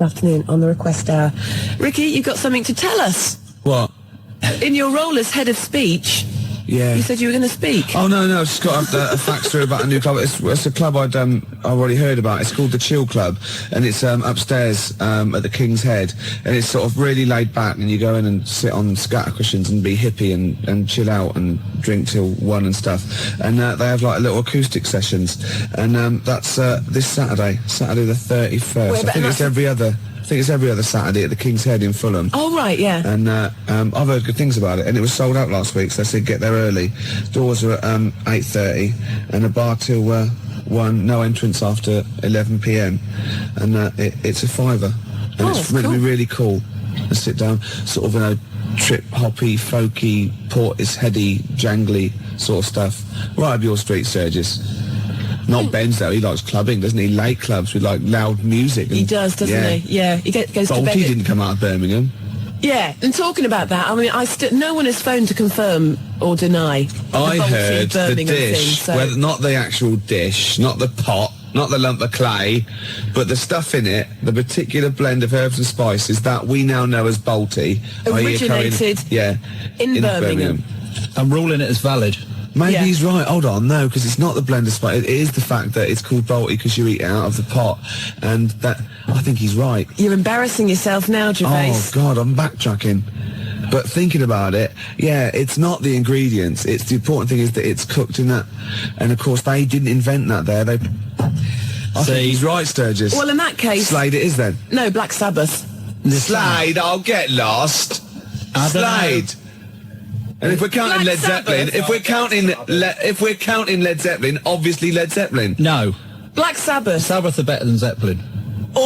Afternoon on the request hour. Ricky, you've got something to tell us. What? In your role as head of speech, Yeah. you said you were going to speak. Oh, no, I've just got a fact through about a new club. It's a club I've already heard about. It's called the Chill Club, and it's upstairs at the King's Head, and it's sort of really laid back, and you go in and sit on scatter cushions and be hippie and chill out and drink till 1 and stuff. And they have like little acoustic sessions, and that's this Saturday the 31st. Wait, I think it's every other Saturday at the King's Head in Fulham. Oh, right, yeah. And I've heard good things about it, and it was sold out last week, so I said get there early. Doors are at 8:30, and a bar till 1, no entrance after 11 p.m, and it's a £5, and it's meant to be really cool. And sit down, sort of, trip-hoppy, folky, Portisheady, jangly sort of stuff. Right up your street, Sturgis. Not Ben's though, he likes clubbing, doesn't he? Late clubs with like loud music. He does, doesn't he? Yeah, he goes to bed. Bolty didn't come out of Birmingham. Yeah, and talking about that, I mean, no one has phoned to confirm or deny. I heard the Birmingham dish, thing, so. not the actual dish, not the pot, not the lump of clay, but the stuff in it, the particular blend of herbs and spices that we now know as Bolty. Originated in Birmingham. I'm ruling it as valid. Maybe he's right. Hold on, no, because it's not the blend of spice. It is the fact that it's called Bolty because you eat it out of the pot, and that I think he's right. You're embarrassing yourself now, Gervais. Oh God, I'm backtracking. But thinking about it, yeah, it's not the ingredients. It's the important thing is that it's cooked in that, and of course they didn't invent that there. I think he's right, Sturgis. Well, in that case, Slade it is then. No, Black Sabbath. Slade, I'll get lost. Slade. And if we're counting Led Zeppelin, if we're counting Led Zeppelin, obviously Led Zeppelin. No. Black Sabbath. Sabbath are better than Zeppelin. Oh,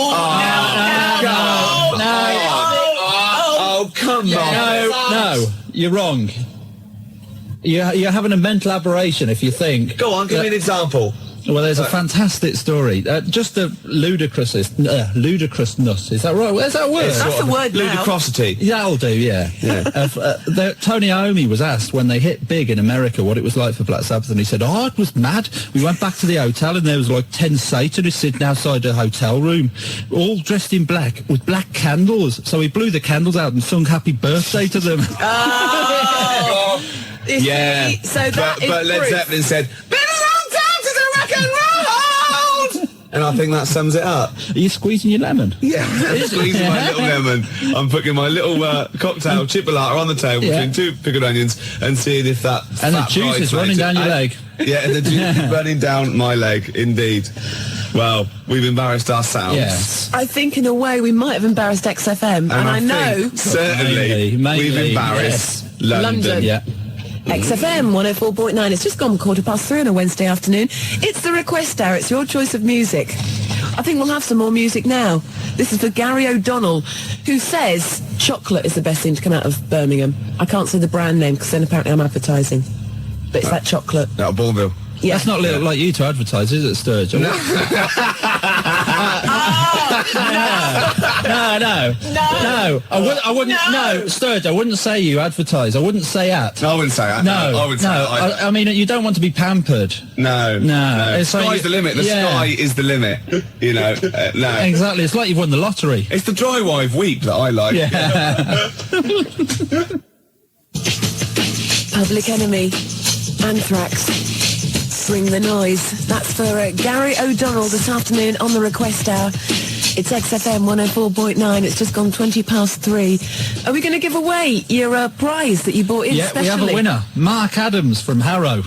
come on. No, you're wrong. You're having a mental aberration if you think... Go on, give me an example. Well, there's a fantastic story. Just the ludicrousness, is that right? Where's that word? That's the word now. Ludicrosity. That'll do, yeah. Tony Iommi was asked when they hit big in America what it was like for Black Sabbath, and he said, it was mad. We went back to the hotel, and there was like 10 Satanists sitting outside a hotel room, all dressed in black, with black candles. So he blew the candles out and sung Happy Birthday to them. Yeah. So but Led Zeppelin said, and I think that sums it up. Are you squeezing your lemon? Yeah, I'm squeezing my little lemon. I'm putting my little cocktail chipolata on the table between 2 pickled onions and seeing if that and the juice is running down your leg. Yeah, and the juice is running down my leg, indeed. Well, we've embarrassed ourselves. Yes. I think in a way we might have embarrassed XFM, and I know... Certainly, mainly, we've embarrassed London. Yeah. XFM 104.9. It's just gone 3:15 on a Wednesday afternoon. It's the request hour. It's your choice of music. I think we'll have some more music now. This is for Gary O'Donnell, who says chocolate is the best thing to come out of Birmingham. I can't say the brand name because then apparently I'm advertising. But it's that chocolate. Out of Bourneville. Yeah. That's not like you to advertise, is it, Sturge? No. No. I wouldn't. No, Sturge. I wouldn't say you advertise. I wouldn't say at. No, I wouldn't say that. No, I would say that. I mean, you don't want to be pampered. No. The sky's the limit. The sky is the limit. You know. No. Exactly. It's like you've won the lottery. It's the dry wife weep that I like. Yeah. Public Enemy. Anthrax. Bring the noise. That's for Gary O'Donnell this afternoon on the request hour. It's XFM 104.9. It's just gone 3:20. Are we going to give away your prize that you bought in specially? Yeah, we have a winner. Mark Adams from Harrow.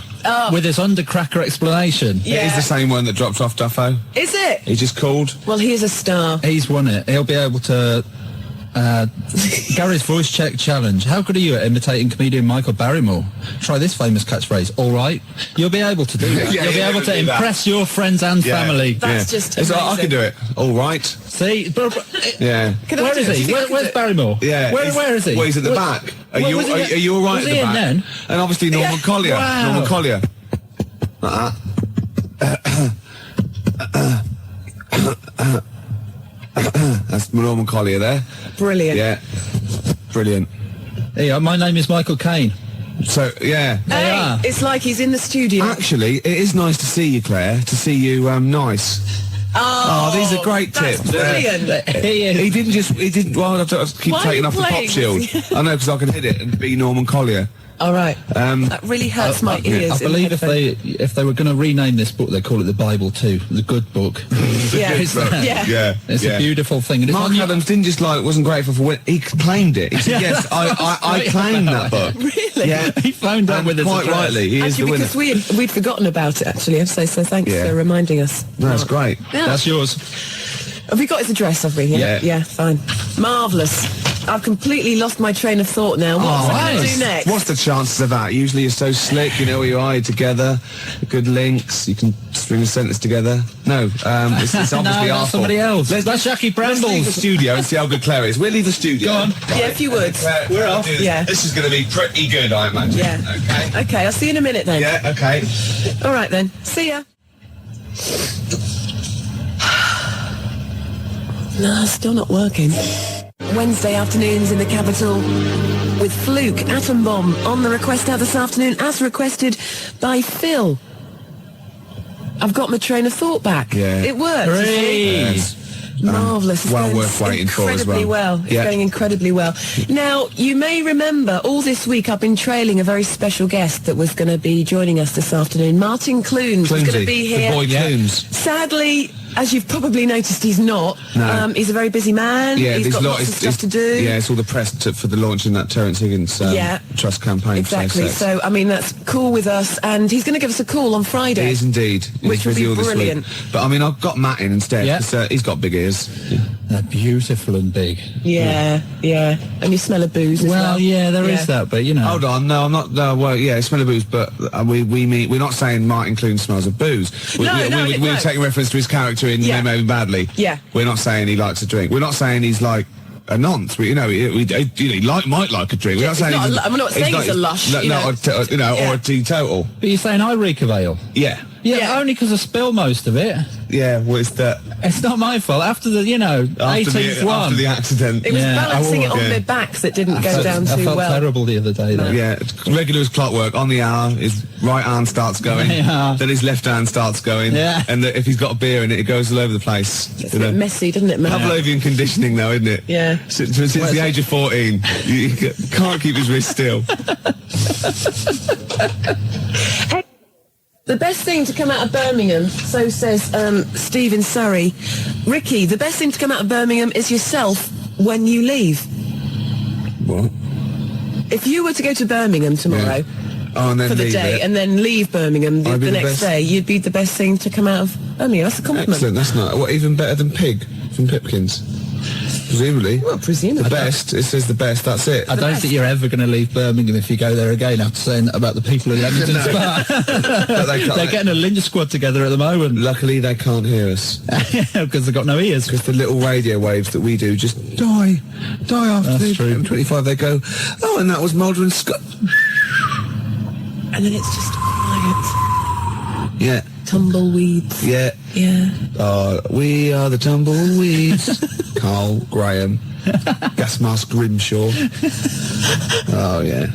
With his undercracker explanation. Yeah. It is the same one that dropped off Duffo. Is it? He just called. Well, he is a star. He's won it. He'll be able to... Gary's voice check challenge. How good are you at imitating comedian Michael Barrymore? Try this famous catchphrase. All right. You'll be able to do that. You'll be able to impress your friends and family. That's just amazing. I can do it. All right. See? Yeah. Where is he? Where's Barrymore? Yeah. Where is he? Well, he's at the back. Are you all right at the back? Then? And obviously Norman Collier. Wow. Norman Collier. That's Norman Collier there. Brilliant. Yeah. Brilliant. Hey, my name is Michael Caine. So, yeah. Hey, it's like he's in the studio. Actually, it is nice to see you, Claire, to see you nice. Oh, these are great that's tips. brilliant. He didn't. Well, I have to keep Why are taking you off the pop playing? shield. I know, because I can hit it and be Norman Collier. All right. That really hurts my ears. I believe if they were going to rename this book, they call it the Bible too, the good book. Yeah. Yeah. It's a beautiful thing. And it's Mark Adams didn't just wasn't grateful for when he claimed it. He said, "Yes, I claimed that book." Really? Yeah, he phoned up with his quite address. rightly. He is the winner. Because we'd forgotten about it actually. So thanks Yeah. for reminding us. No, that's great. Yeah. That's yours. Have we got his address, have we? Yeah, fine. Marvellous. I've completely lost my train of thought now. What's I going to do next? What's the chances of that? Usually you're so slick, you know where you are together, good links, you can string a sentence together. No, it's obviously No, that's our somebody fault. else. That's Jackie Let's leave the Brambles. studio and see how good Claire is. We'll leave the studio. Go on. Yeah, if you would. We're off. Yeah. This is going to be pretty good, I imagine. Yeah. Okay, I'll see you in a minute then. Yeah, okay. All right then. See ya. No, still not working. Wednesday afternoons in the capital with Fluke Atom Bomb on the request out this afternoon as requested by Phil. I've got my train of thought back. Yeah. It worked. you see? Yes. Marvellous. It's well going worth waiting for as incredibly well. It's going incredibly well. Now, you may remember all this week I've been trailing a very special guest that was going to be joining us this afternoon. Martin Clunes was going to be here. The boy Clunes. Sadly, as you've probably noticed, he's not. No. He's a very busy man. Yeah, he's there's got lot- lots of stuff to do. Yeah, it's all the press for the launch in that Terence Higgins Trust campaign. Exactly. So, I mean, that's cool with us. And he's going to give us a call on Friday. He is indeed. Which He's would be busy all this week. brilliant. But, I mean, I've got Matt in instead, Yeah. because he's got big ears. They're beautiful and big. Yeah. And you smell of booze as well. Well, yeah, there is that, but you know. Hold on, no, I'm not. No, well, yeah, smell of booze, but we mean we're not saying Martin Clunes smells of booze. We're taking reference to his character in Maybe Badly. Yeah. We're not saying he likes a drink. We're not saying he's like a nonce. He might like a drink. We're not saying I'm not saying he's a lush. Or a teetotal. But you're saying I reek of ale? Yeah. Yeah, only because I spill most of it. Yeah, well, it's that It's not my fault. After the, 18th one. after the accident. It was balancing it on Yeah. their backs that didn't go down I too felt well. terrible the other day, though. Yeah, it's regular as clockwork. On the hour, his right hand starts going, Yeah. then his left hand starts going, and if he's got a beer in it, it goes all over the place. It's a bit messy, doesn't it, man? Pavlovian conditioning, though, isn't it? Yeah. Since the age of 14, you can't keep his wrist still. The best thing to come out of Birmingham, so says Steve in Surrey. Ricky, the best thing to come out of Birmingham is yourself when you leave. What? If you were to go to Birmingham tomorrow and then for the leave day it. and then leave Birmingham the I'd be the next best. day, you'd be the best thing to come out of Birmingham. That's a compliment. Excellent, that's not. What, even better than Pig from Pipkins? Presumably. Well, presumably. The best. It says the best, that's it. I don't think you're ever going to leave Birmingham if you go there again after saying that about the people in Leamington Spa. But They're getting a lynch squad together at the moment. Luckily, they can't hear us. Because they've got no ears. Because the little radio waves that we do just die after That's true. 25. They go, oh, and that was Mulder and Scott. And then it's just quiet. Yeah. Tumbleweeds. Yeah. Yeah. We are the tumbleweeds. Carl Graham. Gas mask Grimshaw. Oh, yeah.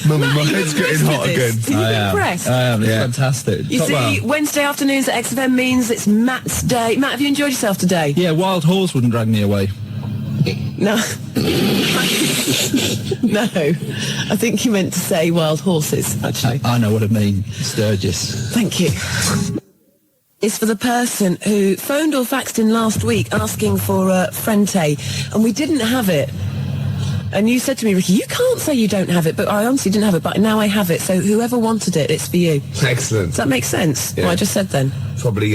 Mummy, my head's getting hot again. Are you impressed? I am. It's fantastic. You see, Wednesday afternoons at XFM means it's Matt's day. Matt, have you enjoyed yourself today? Yeah, Wild Horse wouldn't drag me away. No. No. I think you meant to say wild horses, actually. I know what I mean. Sturgis. Thank you. It's for the person who phoned or faxed in last week asking for Frente, and we didn't have it. And you said to me, Ricky, you can't say you don't have it, but I honestly didn't have it, but now I have it, so whoever wanted it, it's for you. Excellent. Does that make sense? Yeah. What I just said then? Probably,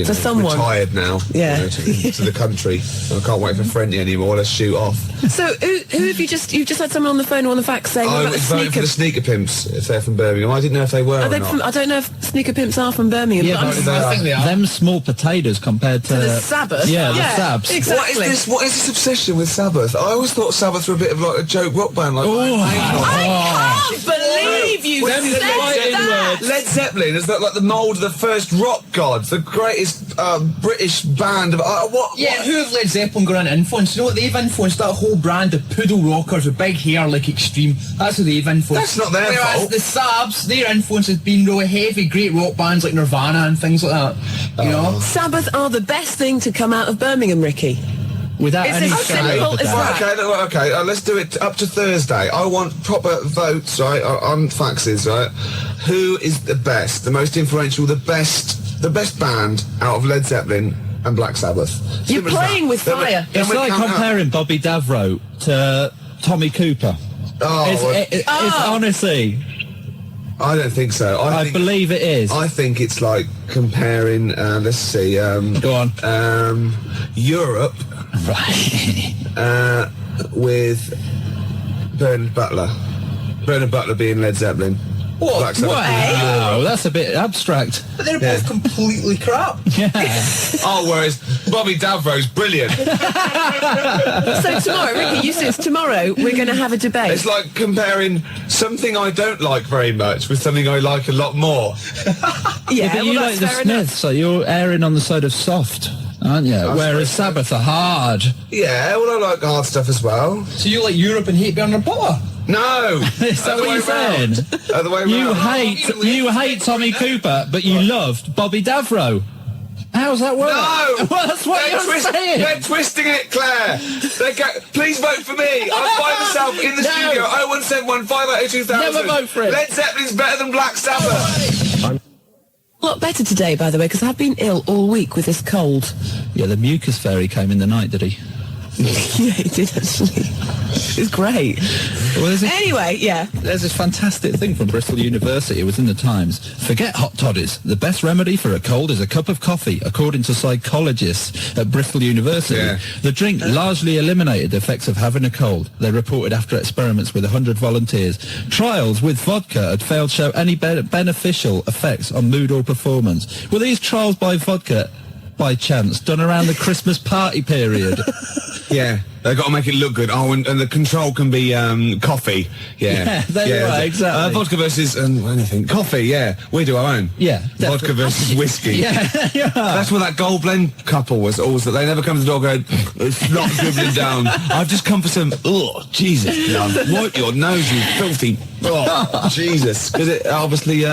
For someone. retired now. Yeah. To the country. I can't wait for Frenty anymore. Let's shoot off. So who have you've just had someone on the phone or on the fax saying I about the was voting for the sneaker... sneaker pimps if they're from Birmingham. I didn't know if they were Are or they not. from, I don't know if sneaker pimps are from Birmingham, Yeah, but but I think they are. them small potatoes compared to the Sabbath. Yeah, the Sabs. Exactly. What is this obsession with Sabbath? I always thought Sabbath were a bit of like a joke rock band. Like, I can't believe believe you Well, said that. Led Zeppelin is like the mould of the first rock gods, the greatest British band of what? Yeah, who have Led Zeppelin gone on to influence? You know what they've influenced? That whole brand of poodle rockers with big hair like Extreme. That's who they've influenced. That's not their Whereas fault. the Sabs, their influence has been really heavy, great rock bands like Nirvana and things like that. You know? Sabbath are the best thing to come out of Birmingham, Ricky. Without It's any as shadow simple of a as doubt. that. Okay, let's do it up to Thursday. I want proper votes, right, on faxes, right? Who is the best, the most influential, the best band out of Led Zeppelin and Black Sabbath? You're Simple as playing that. with fire. It's like comparing Bobby Davro to Tommy Cooper. It's honestly, I don't think so. I believe it is. I think it's like comparing, let's see, Go on. Europe Right. with Bernard Butler. Bernard Butler being Led Zeppelin. What? Black Sabbath. Wow, that's a bit abstract. But they're both completely crap. Yeah. Oh, whereas Bobby Davro's brilliant. So tomorrow, Ricky, you said tomorrow we're going to have a debate. It's like comparing something I don't like very much with something I like a lot more. yeah, But you well, like that's the fair enough. Smiths, so you're erring on the side of soft, aren't you? Whereas Sabbath are hard. Yeah, well, I like hard stuff as well. So you like Europe and hate Bernard Butler? No! Is that what you're saying? Other way around. You hate Tommy Cooper, but you loved Bobby Davro. How's that work? No! Well, that's what you're saying. They're twisting it, Claire. Please vote for me. I'm by myself in the No. studio. 0171 580 2000. Never vote for it. Led Zeppelin's better than Black Sabbath. A lot better today, by the way, because I've been ill all week with this cold. Yeah, the mucus fairy came in the night, did he? Yeah, he did actually. It was great. Well, Anyway, yeah. There's this fantastic thing from Bristol University. It was in the Times. Forget hot toddies. The best remedy for a cold is a cup of coffee, according to psychologists at Bristol University. Yeah. The drink largely eliminated the effects of having a cold, they reported after experiments with 100 volunteers. Trials with vodka had failed to show any beneficial effects on mood or performance. Were these trials by vodka, by chance, done around the Christmas party period? Yeah, they've got to make it look good. Oh, and the control can be coffee. Yeah, Exactly. Vodka versus anything. Coffee, yeah. We do our own. Yeah, Vodka versus whiskey. Yeah. That's what that gold blend couple was always. They never come to the door going, it's not dribbling down. I've just come for some, oh, Jesus. No, wipe your nose, you filthy. Oh, Jesus. Because it obviously,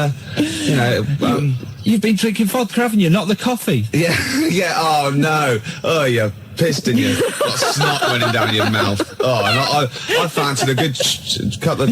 You've been drinking vodka, haven't you? Not the coffee. yeah, oh, no. Oh, you pissed and you got snot running down your mouth. Oh, and I fancied a good couple of...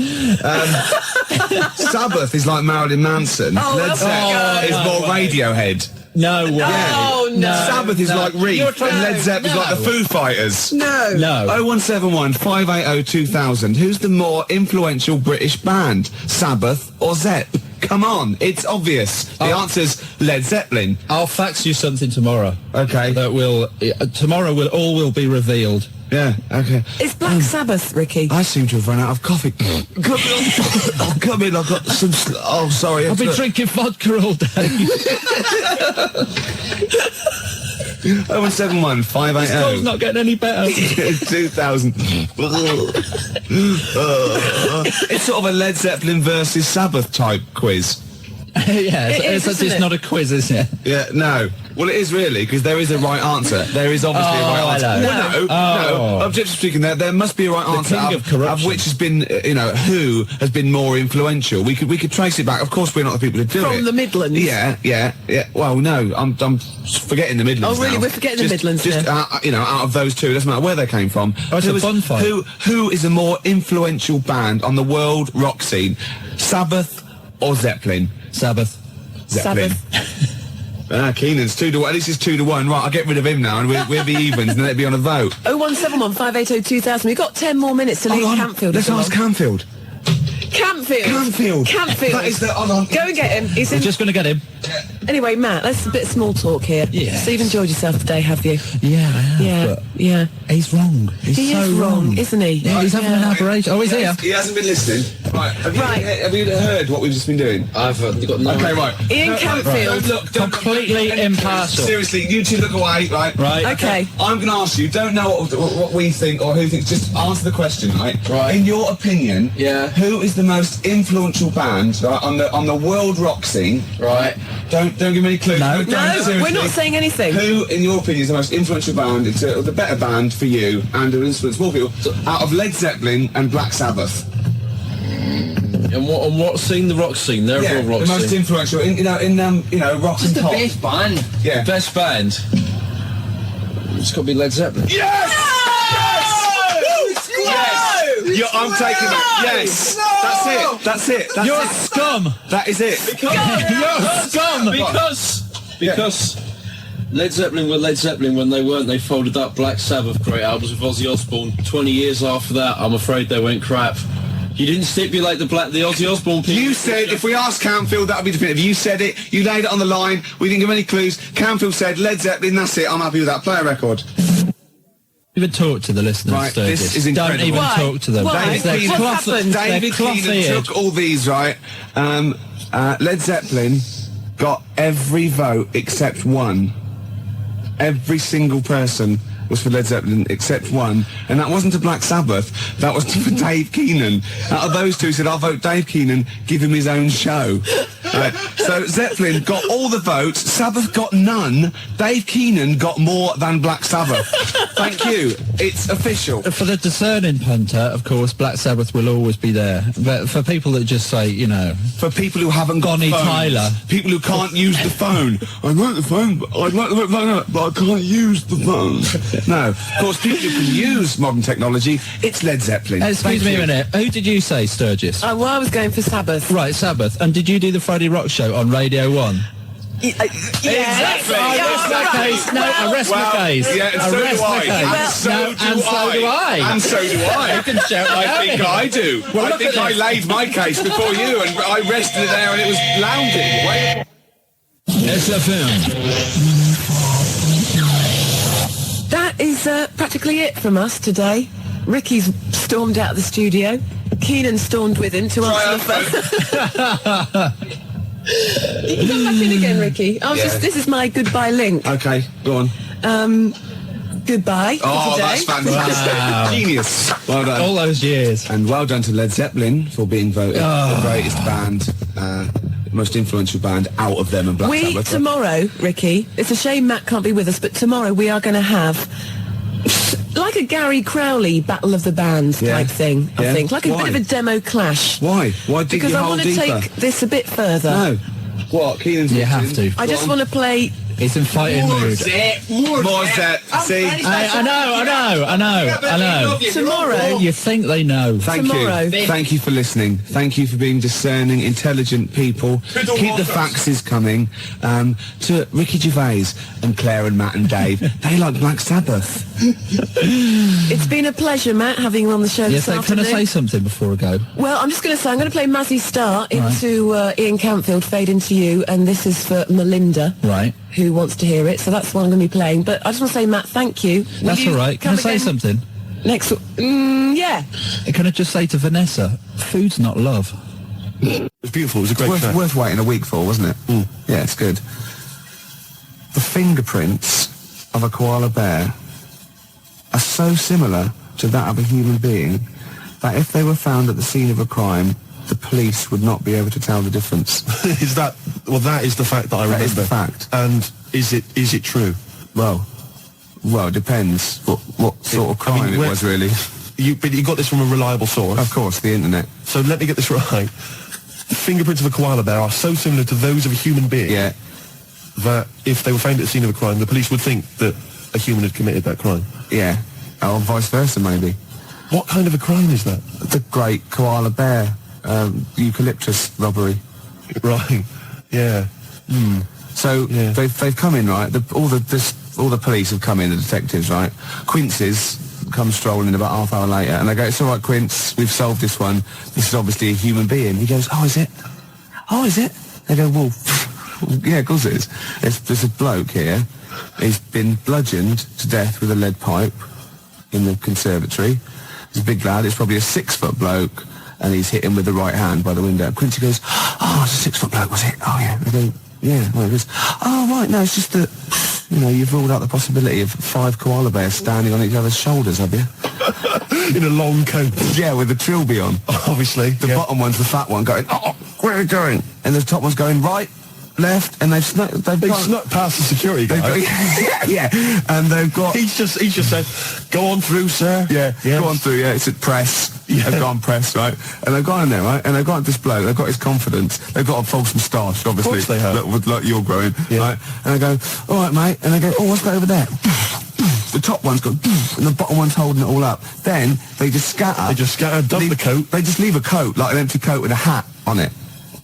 Sabbath is like Marilyn Manson. Led Zeppelin is more Radiohead. No way. Oh, no. Sabbath is like Reef, You're and trying- Led Zeppelin is like the Foo Fighters. No. No. 0171 580 2000. Who's the more influential British band? Sabbath or Zepp? Come on, it's obvious. The answer's Led Zeppelin. I'll fax you something tomorrow. Okay. That will tomorrow will be revealed. Yeah, okay. It's Black Sabbath, Ricky. I seem to have run out of coffee. Come in, I've got some... Oh, sorry. I've been drinking vodka all day. 0171 It's 580 not getting any better. 2000. It's sort of a Led Zeppelin versus Sabbath type quiz. Yeah, It is, it's isn't it? not a quiz, is it? Yeah, no. Well, it is really, because there is a right answer. There is obviously a right answer. hello. Well, no. Objectively speaking, there must be a right answer. king of corruption. which has been, who has been more influential. We could trace it back. Of course, we're not the people to do it. From the Midlands. Yeah. Well, no, I'm forgetting the Midlands. Oh, really? now. We're forgetting the Midlands Just now. out of those two, it doesn't matter where they came from. Oh, it's a fun fight. Who is a more influential band on the world rock scene? Sabbath or Zeppelin? Sabbath. Zeppelin. Sabbath. Keenan's 2-1. At least it's 2-1. Right, I'll get rid of him now, and we'll be evens, and then it'll be on a vote. 0171 580 2000. We've got 10 more minutes to leave Campfield. Let's ask Campfield. Campfield. That is the... Hold on. Go and get him. He's We're in. just going to get him. Anyway, Matt, let's a bit of small talk here. Yeah. So you've enjoyed yourself today, have you? Yeah, I have, Yeah. but Yeah. he's wrong. He's He so is wrong, isn't he? Yeah, he's having an aberration. Oh, he's here. He hasn't been listening. Right. Have you heard what we've just been doing? I've got no. Okay, right. Ian Campfield. Look, Completely impartial. Seriously, you two look away, right? Right. Okay. I'm going to ask you, don't know what we think or who thinks, just answer the question, right? Right. In your opinion, who is the most influential band, right, on the world rock scene? Right. Don't give me any clues. No, seriously. we're not saying anything. Who, in your opinion, is the most influential band, the better band for you, and who influence more people, out of Led Zeppelin and Black Sabbath? And what scene? The rock scene. They're all rock the most scene. influential in rock Just and the pop. best band. Yeah. Best band. It's got to be Led Zeppelin. Yes! Yes! I'm taking that. Yes! That's it. You're a scum. That is it. You're a scum. Because Led Zeppelin were Led Zeppelin when they weren't. They folded up. Black Sabbath, great albums with Ozzy Osbourne. 20 years after that, I'm afraid they went crap. You didn't stipulate the Ozzy Osbourne people. You said, if we asked Campfield, that would be definitive. You said it, you laid it on the line, we didn't give any clues. Campfield said, Led Zeppelin, that's it, I'm happy with that. Play a record. Even talk to the listeners, Right, Sturgis. this is incredible. Don't even Why? talk to them. Why? They're What's cloth- happened? they're David Keenan cloth-eared. took all these, right? Led Zeppelin got every vote except one. Every single person was for Led Zeppelin except one, and that wasn't to Black Sabbath, that was for Dave Keenan. Out of those two, said, I'll vote Dave Keenan, give him his own show. So Zeppelin got all the votes, Sabbath got none, Dave Keenan got more than Black Sabbath. Thank you, it's official. For the discerning punter, of course, Black Sabbath will always be there. But for people that just say, For people who haven't got Bonnie phones, Tyler. people who can't use the phone. I like the phone, but I can't use the phone. No, of course, people who can use modern technology, it's Led Zeppelin. excuse Thank me you. a minute, who did you say, Sturgis? I was going for Sabbath. Right, Sabbath. And did you do the Friday Rock Show on Radio 1? Yes. Exactly. I Yeah, rest my right. case. No, I rest my case. Yeah, and so do Arrest my I. case. And so do I. And so do I. You can shout I like think that. I do. Well, I look think at I this. laid my case before you, and I rested it there, and it was lounging. Wait. SFM. That is practically it from us today. Ricky's stormed out of the studio. Keenan stormed with him to answer the phone. You can come back in again, Ricky. This is my goodbye link. Okay, go on. Goodbye for Oh, today. that's fantastic. Wow. Genius. Well done. All those years. And well done to Led Zeppelin for being voted the greatest band, most influential band out of them and Black Sabbath. Tomorrow, Ricky, it's a shame Matt can't be with us, but tomorrow we are going to have like a Gary Crowley Battle of the Bands type thing, I think. Like a Why? bit of a demo clash. Why? Why dig Because your I hole want to deeper? take this a bit further. No. What? Keenan's You have watching. to. I just want to play... He's in fighting mood. More Zep. See? I know. Tomorrow. You think they know. Thank Tomorrow. you. Thank you for listening. Thank you for being discerning, intelligent people. Keep the faxes coming. To Ricky Gervais and Claire and Matt and Dave. They like Black Sabbath. It's been a pleasure, Matt, having you on the show Yes, this can I afternoon. say something before I go? Well, I'm just going to say, I'm going to play Mazzy Star into Ian Campfield, Fade Into You, and this is for Melinda, Right. who wants to hear it, so that's what I'm going to be playing. But I just want to say, Matt, thank you. Will That's you all right. Can I come say again something? Next, yeah. Can I just say to Vanessa, food's not love. It was beautiful. It was a great show. Worth waiting a week for, wasn't it? Yeah, it's good. The fingerprints of a koala bear are so similar to that of a human being that if they were found at the scene of a crime, the police would not be able to tell the difference. Is that? Well, that is the fact that I remember. That is the fact. And is it true? Well, it depends what sort of crime it was, really. But you got this from a reliable source. Of course, the internet. So let me get this right. The fingerprints of a koala bear are so similar to those of a human being Yeah. that if they were found at the scene of a crime, the police would think that a human had committed that crime. Yeah. Or vice versa, maybe. What kind of a crime is that? The great koala bear eucalyptus robbery. Right. Yeah. So Yeah. they've come in, right? All the police have come in, the detectives, right? Quincy's come strolling in about half hour later, and they go, "It's all right, Quince, we've solved this one. This is obviously a human being." He goes, "Oh, is it? Oh, is it?" They go, "Well, yeah, of course it is. There's a bloke here. He's been bludgeoned to death with a lead pipe in the conservatory. He's a big lad. It's probably a 6-foot bloke, and he's hit him with the right hand by the window. Quincy goes, "Oh, it's a 6 foot bloke, was it? Oh yeah." I go, "Yeah." Well, he goes, "Oh right, no, it's just that, you've ruled out the possibility of 5 koala bears standing on each other's shoulders, have you?" In a long coat. Yeah, with the trilby on. Obviously. The bottom one's the fat one going, "Oh, where are you going?" And the top one's going right, left, and they've snuck past the security guy. Yeah, and they've got... He's just said, "Go on through, sir." Yeah, yes. Go on through, yeah, it's at press. Yeah. They've gone press, right? And they've gone in there, right? And they've got this bloke, they've got his confidence, they've got a false moustache, obviously. Of course they have. Like you're growing, yeah. right? And they go, "All right, mate," and they go, "Oh, what's that over there?" The top one's got, and the bottom one's holding it all up. Then they just scatter. Dump the coat. They just leave a coat, like an empty coat with a hat on it.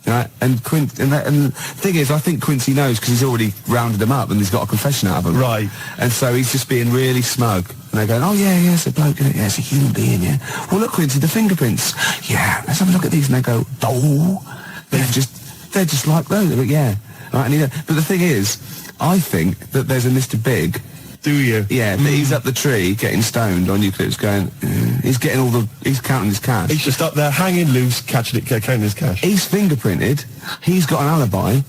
Right? And the thing is, I think Quincy knows because he's already rounded them up and he's got a confession out of them. Right. And so he's just being really smug. And they're going, "Oh yeah, it's a bloke, yeah, it's a human being, yeah. Well, look, Quincy, the fingerprints. Yeah, let's have a look at these." And they go, "Oh, they're just like those." But yeah, right. And but the thing is, I think that there's a Mr. Big. Do you? Yeah, but he's up the tree getting stoned on eucalyptus going, he's counting his cash. He's just up there hanging loose, counting his cash. He's fingerprinted, he's got an alibi,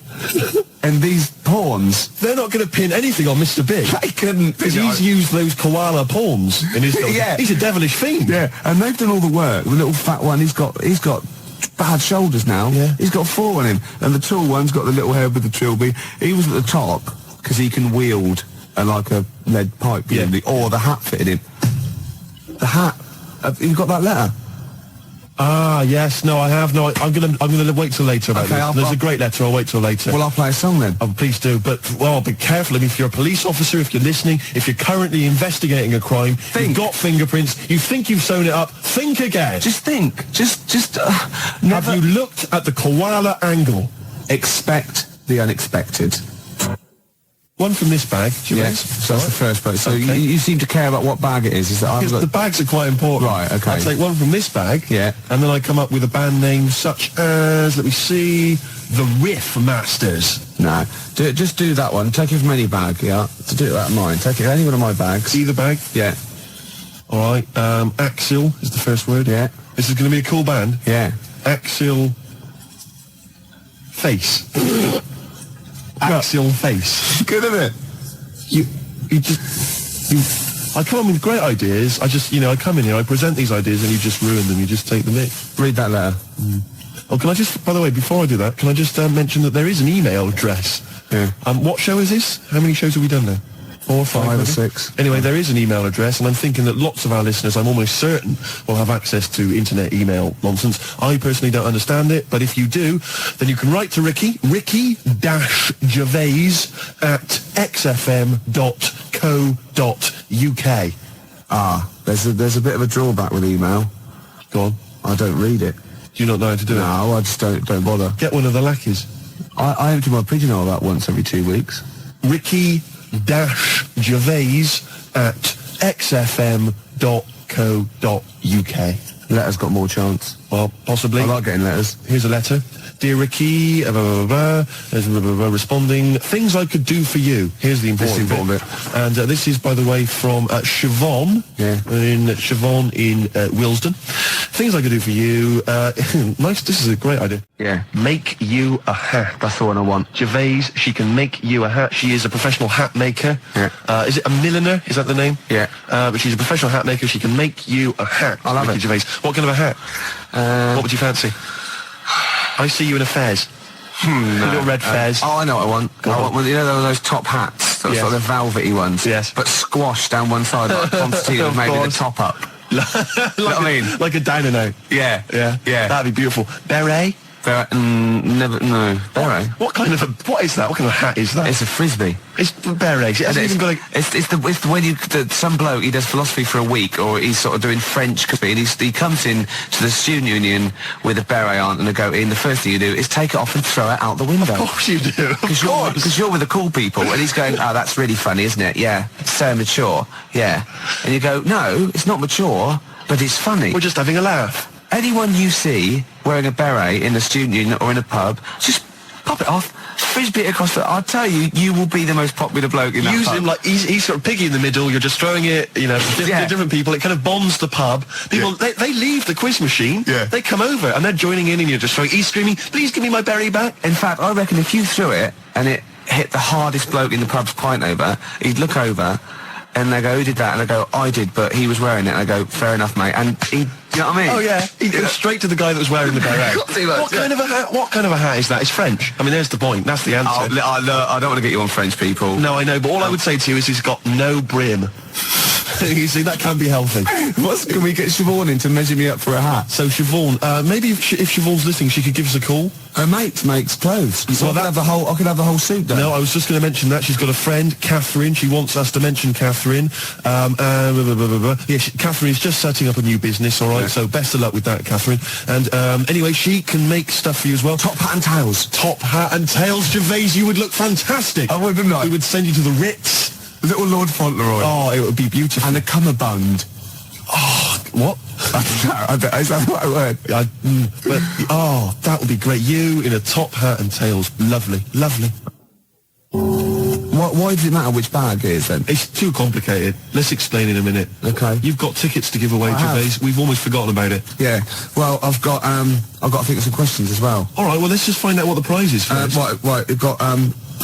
and these pawns... They're not going to pin anything on Mr. Big. They couldn't. Because he's used those koala pawns in his... Yeah. He's a devilish fiend. Yeah, and they've done all the work. The little fat one, he's got bad shoulders now. Yeah. He's got 4 on him. And the tall one's got the little head with the trilby. He was at the top because he can wield like a lead pipe, presumably, or the hat fitted him. The hat. You've got that letter? Ah, yes. No, I have. No, I'm gonna wait till later about this. There's a great letter. I'll wait till later. Well, I'll play a song then. Oh, please do. But, well, be careful. If you're a police officer, if you're listening, if you're currently investigating a crime, you've got fingerprints, you think you've sewn it up, think again. Just think. Have you looked at the koala angle? Expect the unexpected. One from this bag. Yes, so that's the first bag. So okay. you seem to care about what bag it is. Is that because the bags are quite important. Right, okay. I take one from this bag, yeah, and then I come up with a band name such as, let me see, the Riff Masters. No, just do that one. Take it from any bag, yeah. To do that mine. Take it any one of my bags. Either bag? Yeah. All right. Axial is the first word. Yeah. This is going to be a cool band. Yeah. Axial Face. Axial Face. Good, isn't it? I come in with great ideas. I come in here, I present these ideas, and you just ruin them. You just take them in. Read that letter. Oh, can I just, by the way, before I do that, can I just mention that there is an email address? Yeah. What show is this? How many shows have we done now? 4 or 5 or 6. Anyway, there is an email address, and I'm thinking that lots of our listeners, I'm almost certain, will have access to internet email nonsense. I personally don't understand it, but if you do, then you can write to Ricky-Gervais at xfm.co.uk. Ah, there's a bit of a drawback with email. Go on. I don't read it. Do you not know how to do it? No, I just don't bother. Get one of the lackeys. I empty my pigeonhole about once every 2 weeks. Ricky-Gervais at xfm.co.uk. Letters got more chance. Well, possibly. I like getting letters. Here's a letter. Dear Ricky, responding, things I could do for you. Here's the important bit. And this is, by the way, from Siobhan. Yeah. In Siobhan in Willesden. Things I could do for you. Nice, this is a great idea. Yeah. Make you a hat. That's the one I want. Gervais, she can make you a hat. She is a professional hat maker. Yeah. Is it a milliner? Is that the name? Yeah. But she's a professional hat maker. She can make you a hat. I love Ricky it. Gervais. What kind of a hat? What would you fancy? I see you in a fez. No. Little red fez. Oh, I know what I want. I want you know those top hats? Those sort of velvety ones? Yes. But squashed down one side like Constantine of maybe the top up. You know what I mean? Like a dynamo. Yeah. Yeah. Yeah. That'd be beautiful. Beret? Never, no. Beret? What kind of what is that? What kind of hat is that? It's a frisbee. It's beret. It hasn't even got like... It's when some bloke, he does philosophy for a week, or he's sort of doing French, and he comes in to the student union with a beret on and a goatee, and the first thing you do is take it off and throw it out the window. Of course you do. Because you're with the cool people, and he's going, oh, that's really funny, isn't it? Yeah. It's so mature. Yeah. And you go, no, it's not mature, but it's funny. We're just having a laugh. Anyone you see wearing a beret in the student union or in a pub, just pop it off, frisbee across the... I'll tell you, you will be the most popular bloke in that Use pub. him like he's sort of piggy in the middle. You're just throwing it, to different people. It kind of bonds the pub. People they leave the quiz machine. Yeah. They come over and they're joining in, and you're just throwing. He's screaming, "Please give me my berry back!" In fact, I reckon if you threw it and it hit the hardest bloke in the pub's pint over, he'd look over and they go, "Who did that?" And they go, "I did, but he was wearing it." And I go, "Fair enough, mate." And he, you know what I mean? Oh yeah, he goes straight to the guy that was wearing the beret. What kind of a hat? What kind of a hat is that? It's French. I mean, there's the point. That's the answer. I don't want to get you on French people. No, I know, but all I would say to you is he's got no brim. You see, that can be healthy. Can we get Siobhan in to measure me up for a hat? So Siobhan, maybe if Siobhan's listening, she could give us a call. Her mate makes clothes. So I could have the whole suit done. No, I was just going to mention that. She's got a friend, Catherine. She wants us to mention Catherine. Catherine's just setting up a new business, all right? Yeah. So best of luck with that, Catherine. And anyway, she can make stuff for you as well. Top hat and tails. Top hat and tails, Gervais. You would look fantastic. I wouldn't I? We would send you to the Ritz. Little Lord Fauntleroy. Oh, it would be beautiful. And a cummerbund. Oh, what? I bet, is that the right word? That would be great. You in a top hat and tails. Lovely, lovely. Why does it matter which bag it is then? It's too complicated. Let's explain in a minute. Okay. You've got tickets to give away, Gervais. We've almost forgotten about it. Yeah. Well, I've got to think of some questions as well. All right. Well, let's just find out what the prize is first. Right. We've got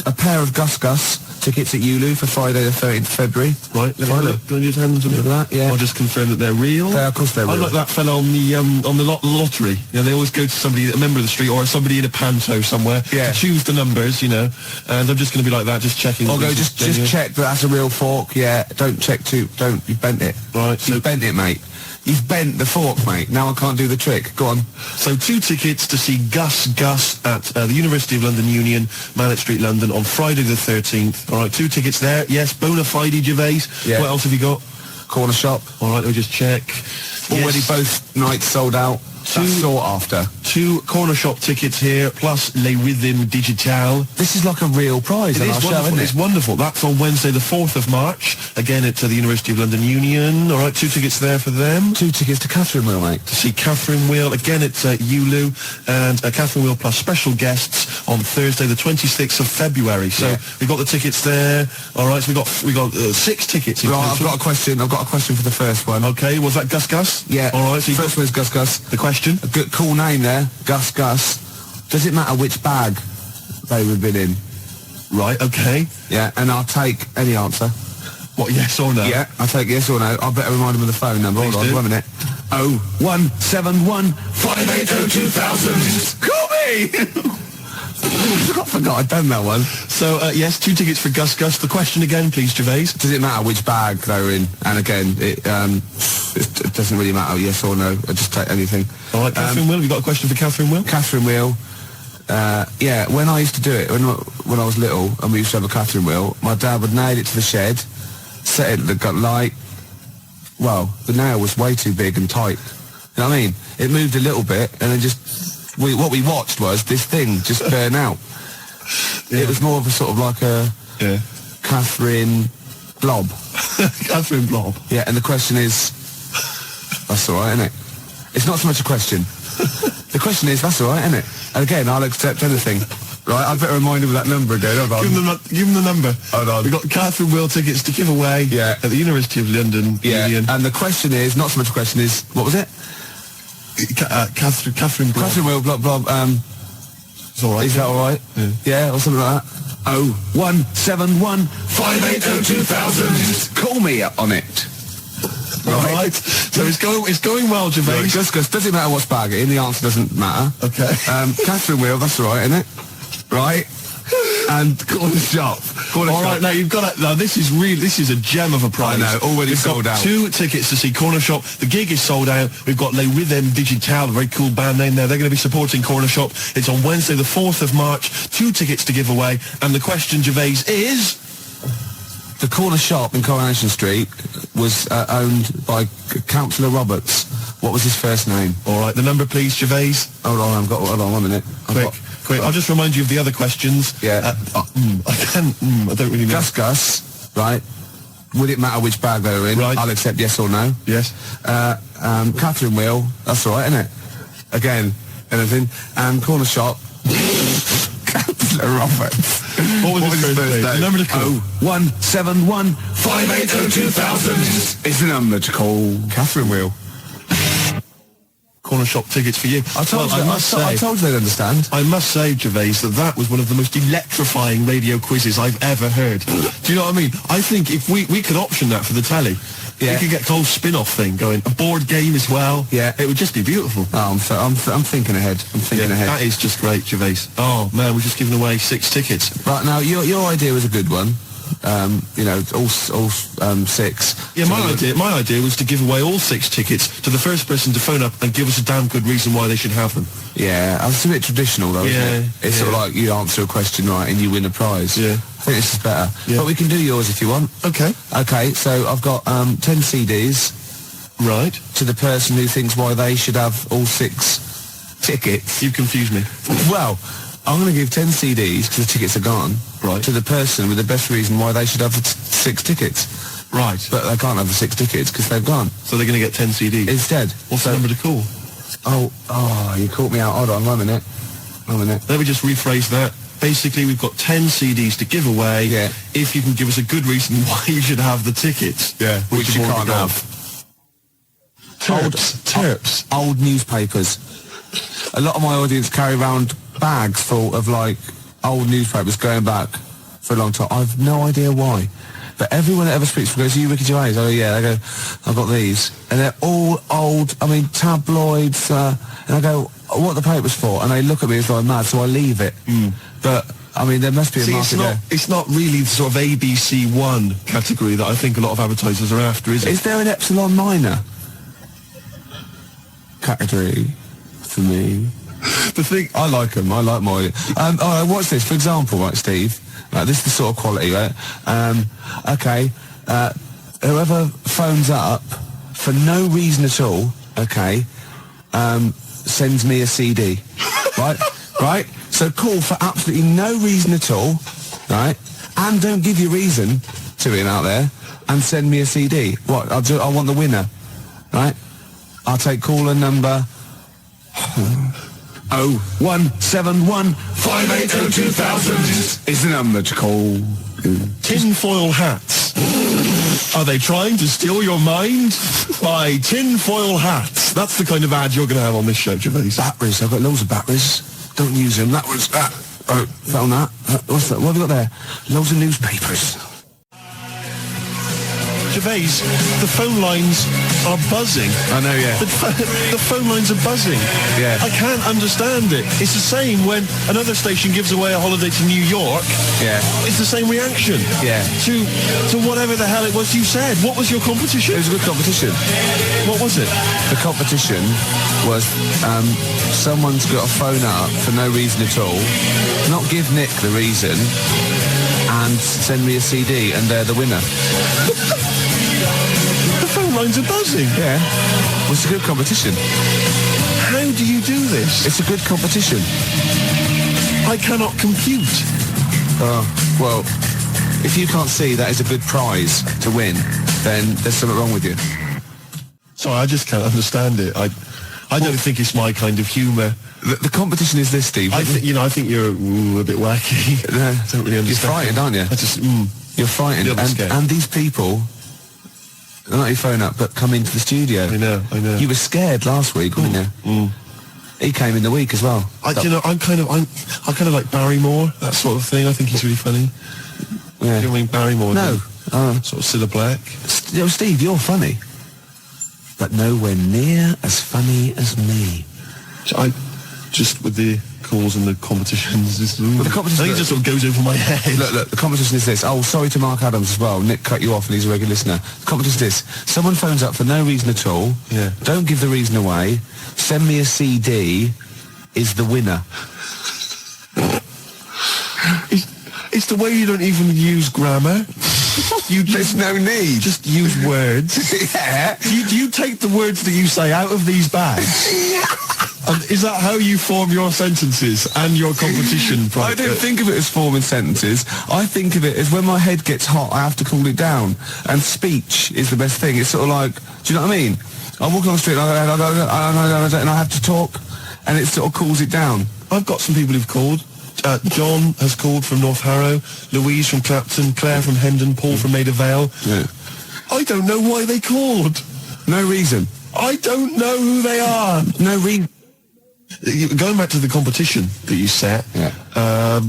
a pair of Gus tickets at Ulu for Friday the 13th of February. Right, let me have a look. Can I just hand them to me? Look at that, yeah. I'll just confirm that they're real. Of course they're real. I'm like that fellow on the lottery. They always go to somebody, a member of the street, or somebody in a panto somewhere to choose the numbers, and I'm just going to be like that, just checking. I'll go, just check that that's a real fork, Don't check you've bent it. Right. You've bent it, mate. You've bent the fork, mate. Now I can't do the trick. Go on. So 2 tickets to see Gus at the University of London Union, Mallet Street, London, on Friday the 13th. All right, 2 tickets there. Yes, bona fide, Gervais. Yeah. What else have you got? Corner shop. All right, let me just check. Already both nights sold out. 2 sought after. 2 corner shop tickets here, plus Les Rhythm Digital. This is like a real prize. It is wonderful. Show, isn't it? It's wonderful. That's on Wednesday, the 4th of March. Again, at the University of London Union. All right, 2 tickets there for them. 2 tickets to Catherine Wheel, mate. To see Catherine Wheel. Again, it's Ulu. And Catherine Wheel plus special guests on Thursday, the 26th of February. So we've got the tickets there. All right, so we got 6 tickets. Right, I've got a question. I've got a question for the first one. Okay, was that Gus? Yeah. All right. So first one is Gus. The question. A good, cool name there, Gus. Does it matter which bag they would have been in? Right, okay. Yeah, and I'll take any answer. What, yes or no? Yeah, I'll take yes or no. I better remind them of the phone number. Hold on, 1 minute. 0171 580 2000. Call me! I forgot I'd done that one. So, yes, 2 tickets for Gus. The question again, please, Gervais. Does it matter which bag they were in? And again, it doesn't really matter, yes or no. I just take anything. All right, Catherine Wheel, have you got a question for Catherine Wheel? Catherine Wheel. When I used to do it, when I was little, and we used to have a Catherine Wheel, my dad would nail it to the shed, set it at the light. Well, the nail was way too big and tight. You know what I mean? It moved a little bit, and then just... what we watched was this thing just burn out. Yeah. It was more of a sort of like a Catherine blob. Catherine blob. Yeah, and the question is, that's all right, isn't it? It's not so much a question. The question is, that's all right, isn't it? And again, I'll accept anything. Right, I'd better remind him of that number again. Hold on. Give him the number. Hold on. We've got Catherine Wheel tickets to give away at the University of London. Yeah, and the question is, not so much a question is, what was it? Catherine Blob. Catherine Wheel, blob. It's all right. Is that all right? Yeah, or something like that. 0171 580 2000. Call me on it. Right. So it's going well, Gervais. Gus, does it matter what's bag it in? The answer doesn't matter. Okay. Catherine Wheel, that's all right, isn't it? Right. And corner shop. All right, now you've got to... Now, this is a gem of a prize. I know, already We've sold got out. 2 tickets to see Corner Shop. The gig is sold out. We've got Les Rhythm Digital, a very cool band name there. They're going to be supporting Corner Shop. It's on Wednesday, the 4th of March. 2 tickets to give away. And the question, Gervais, is... The corner shop in Coronation Street was owned by Councillor Roberts. What was his first name? All right, the number, please, Gervais. Hold on, hold on 1 minute. Quick, I'll just remind you of the other questions. Yeah. I don't really know. Gus, right? Would it matter which bag they were in? Right. I'll accept yes or no. Yes. Catherine Wheel, that's all right, isn't it? Again, anything. And corner shop. Councillor Roberts. What was his birthday? The number to call. 0171 580 2000 is the number to call. Catherine Wheel. Corner shop tickets for you. I told you they'd understand. I must say, Gervais, that was one of the most electrifying radio quizzes I've ever heard. Do you know what I mean? I think if we could option that for the telly, we could get the whole spin-off thing going, a board game as well. Yeah, it would just be beautiful. Oh, I'm thinking ahead. I'm thinking ahead. That is just great, Gervais. Oh man, we're just giving away 6 tickets. Right now, your idea was a good one. All 6. Yeah, my idea was to give away all 6 tickets to the first person to phone up and give us a damn good reason why they should have them. Yeah, it's a bit traditional though, isn't it? It's sort of like you answer a question right and you win a prize. Yeah. I think this is better. Yeah. But we can do yours if you want. Okay. Okay, so I've got 10 CDs. Right. To the person who thinks why they should have all 6 tickets. You confused me. Well, I'm going to give 10 CDs because the tickets are gone. Right. To the person with the best reason why they should have the 6 tickets. Right. But they can't have the 6 tickets because they've gone. So they're going to get 10 CDs? Instead. What's the number to call? Oh, you caught me out. Hold on, 1 minute. Let me just rephrase that. Basically, we've got 10 CDs to give away if you can give us a good reason why you should have the tickets. Yeah, which you can't have. Terps. Old newspapers. A lot of my audience carry around bags full of, like, old newspapers going back for a long time. I've no idea why. But everyone that ever speaks to me goes, you Ricky Gervais? Oh, yeah. They go, I've got these. And they're all old, tabloids. And I go, what are the papers for? And they look at me as though I'm mad, so I leave it. But, there must be a market there. It's not really the sort of ABC 1 category that I think a lot of advertisers are after, is it? Is there an Epsilon Minor category for me? The thing, I like them. I like my. All right, what's this? For example, right, Steve. This is the sort of quality, right? Okay. Whoever phones up for no reason at all, okay, sends me a CD, right? Right. So call for absolutely no reason at all, right? And don't give your reason to him out there, and send me a CD. What? I want the winner, right? I'll take caller number. 0171 580 2000 is the number to call. Tinfoil hats. Are they trying to steal your mind? Buy tinfoil hats. That's the kind of ad you're going to have on this show, Gervais. Batteries. I've got loads of batteries. Don't use them. That was that. Oh, found that. What's that? What have we got there? Loads of newspapers. Gervais, the phone lines are buzzing. I know, yeah. The phone lines are buzzing. Yeah. I can't understand it. It's the same when another station gives away a holiday to New York. Yeah. It's the same reaction. Yeah. To whatever the hell it was you said. What was your competition? It was a good competition. What was it? The competition was someone's got to phone up for no reason at all, not give Nick the reason, and send me a CD, and they're the winner. The phone lines are buzzing. Yeah. Well, it's a good competition. How do you do this? It's a good competition. I cannot compute. Well, if you can't see that is a good prize to win, then there's something wrong with you. Sorry, I just can't understand it. I don't think it's my kind of humour. The competition is this, Steve. I think you're a bit wacky. I don't really understand. You're frightened, aren't you? You're frightened. And these people, they're not your phone up, but come into the studio. I know. You were scared last week, weren't you? He came in the week as well. I kind of like Barrymore, that sort of thing. I think he's really funny. Yeah. You know what I mean, Barrymore? No. Sort of Cilla Black. Steve, you're funny. But nowhere near as funny as me. I just with the calls and the competitions. The competition, I think it just sort of goes over my head. Look, the competition is this. Oh, sorry to Mark Adams as well. Nick cut you off and he's a regular listener. The competition is this. Someone phones up for no reason at all. Yeah. Don't give the reason away. Send me a CD. Is the winner. It's the way you don't even use grammar. There's no need. Just use words. Yeah. Do you take the words that you say out of these bags? And is that how you form your sentences and your competition? I don't think of it as forming sentences. I think of it as when my head gets hot, I have to cool it down. And speech is the best thing. It's sort of like, do you know what I mean? I walk on the street and I have to talk, and it sort of cools it down. I've got some people who've called John has called from North Harrow, Louise from Clapton, Claire from Hendon, Paul from Maida Vale. Yeah. I don't know why they called. No reason. I don't know who they are. No reason. Going back to the competition that you set, I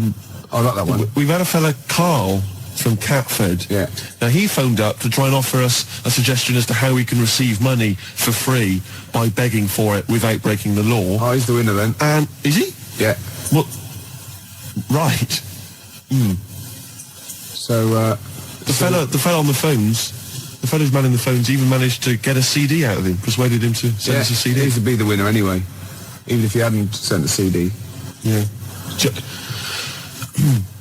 like that one. we've had a fella, Karl, from Catford. Yeah. Now, he phoned up to try and offer us a suggestion as to how we can receive money for free by begging for it without breaking the law. Oh, he's the winner then. And, is he? Yeah. Well, right. So, The fella on the phones, the fella who's manning the phones even managed to get a CD out of him, persuaded him to send us a CD. He should be the winner anyway, even if he hadn't sent the CD. Yeah.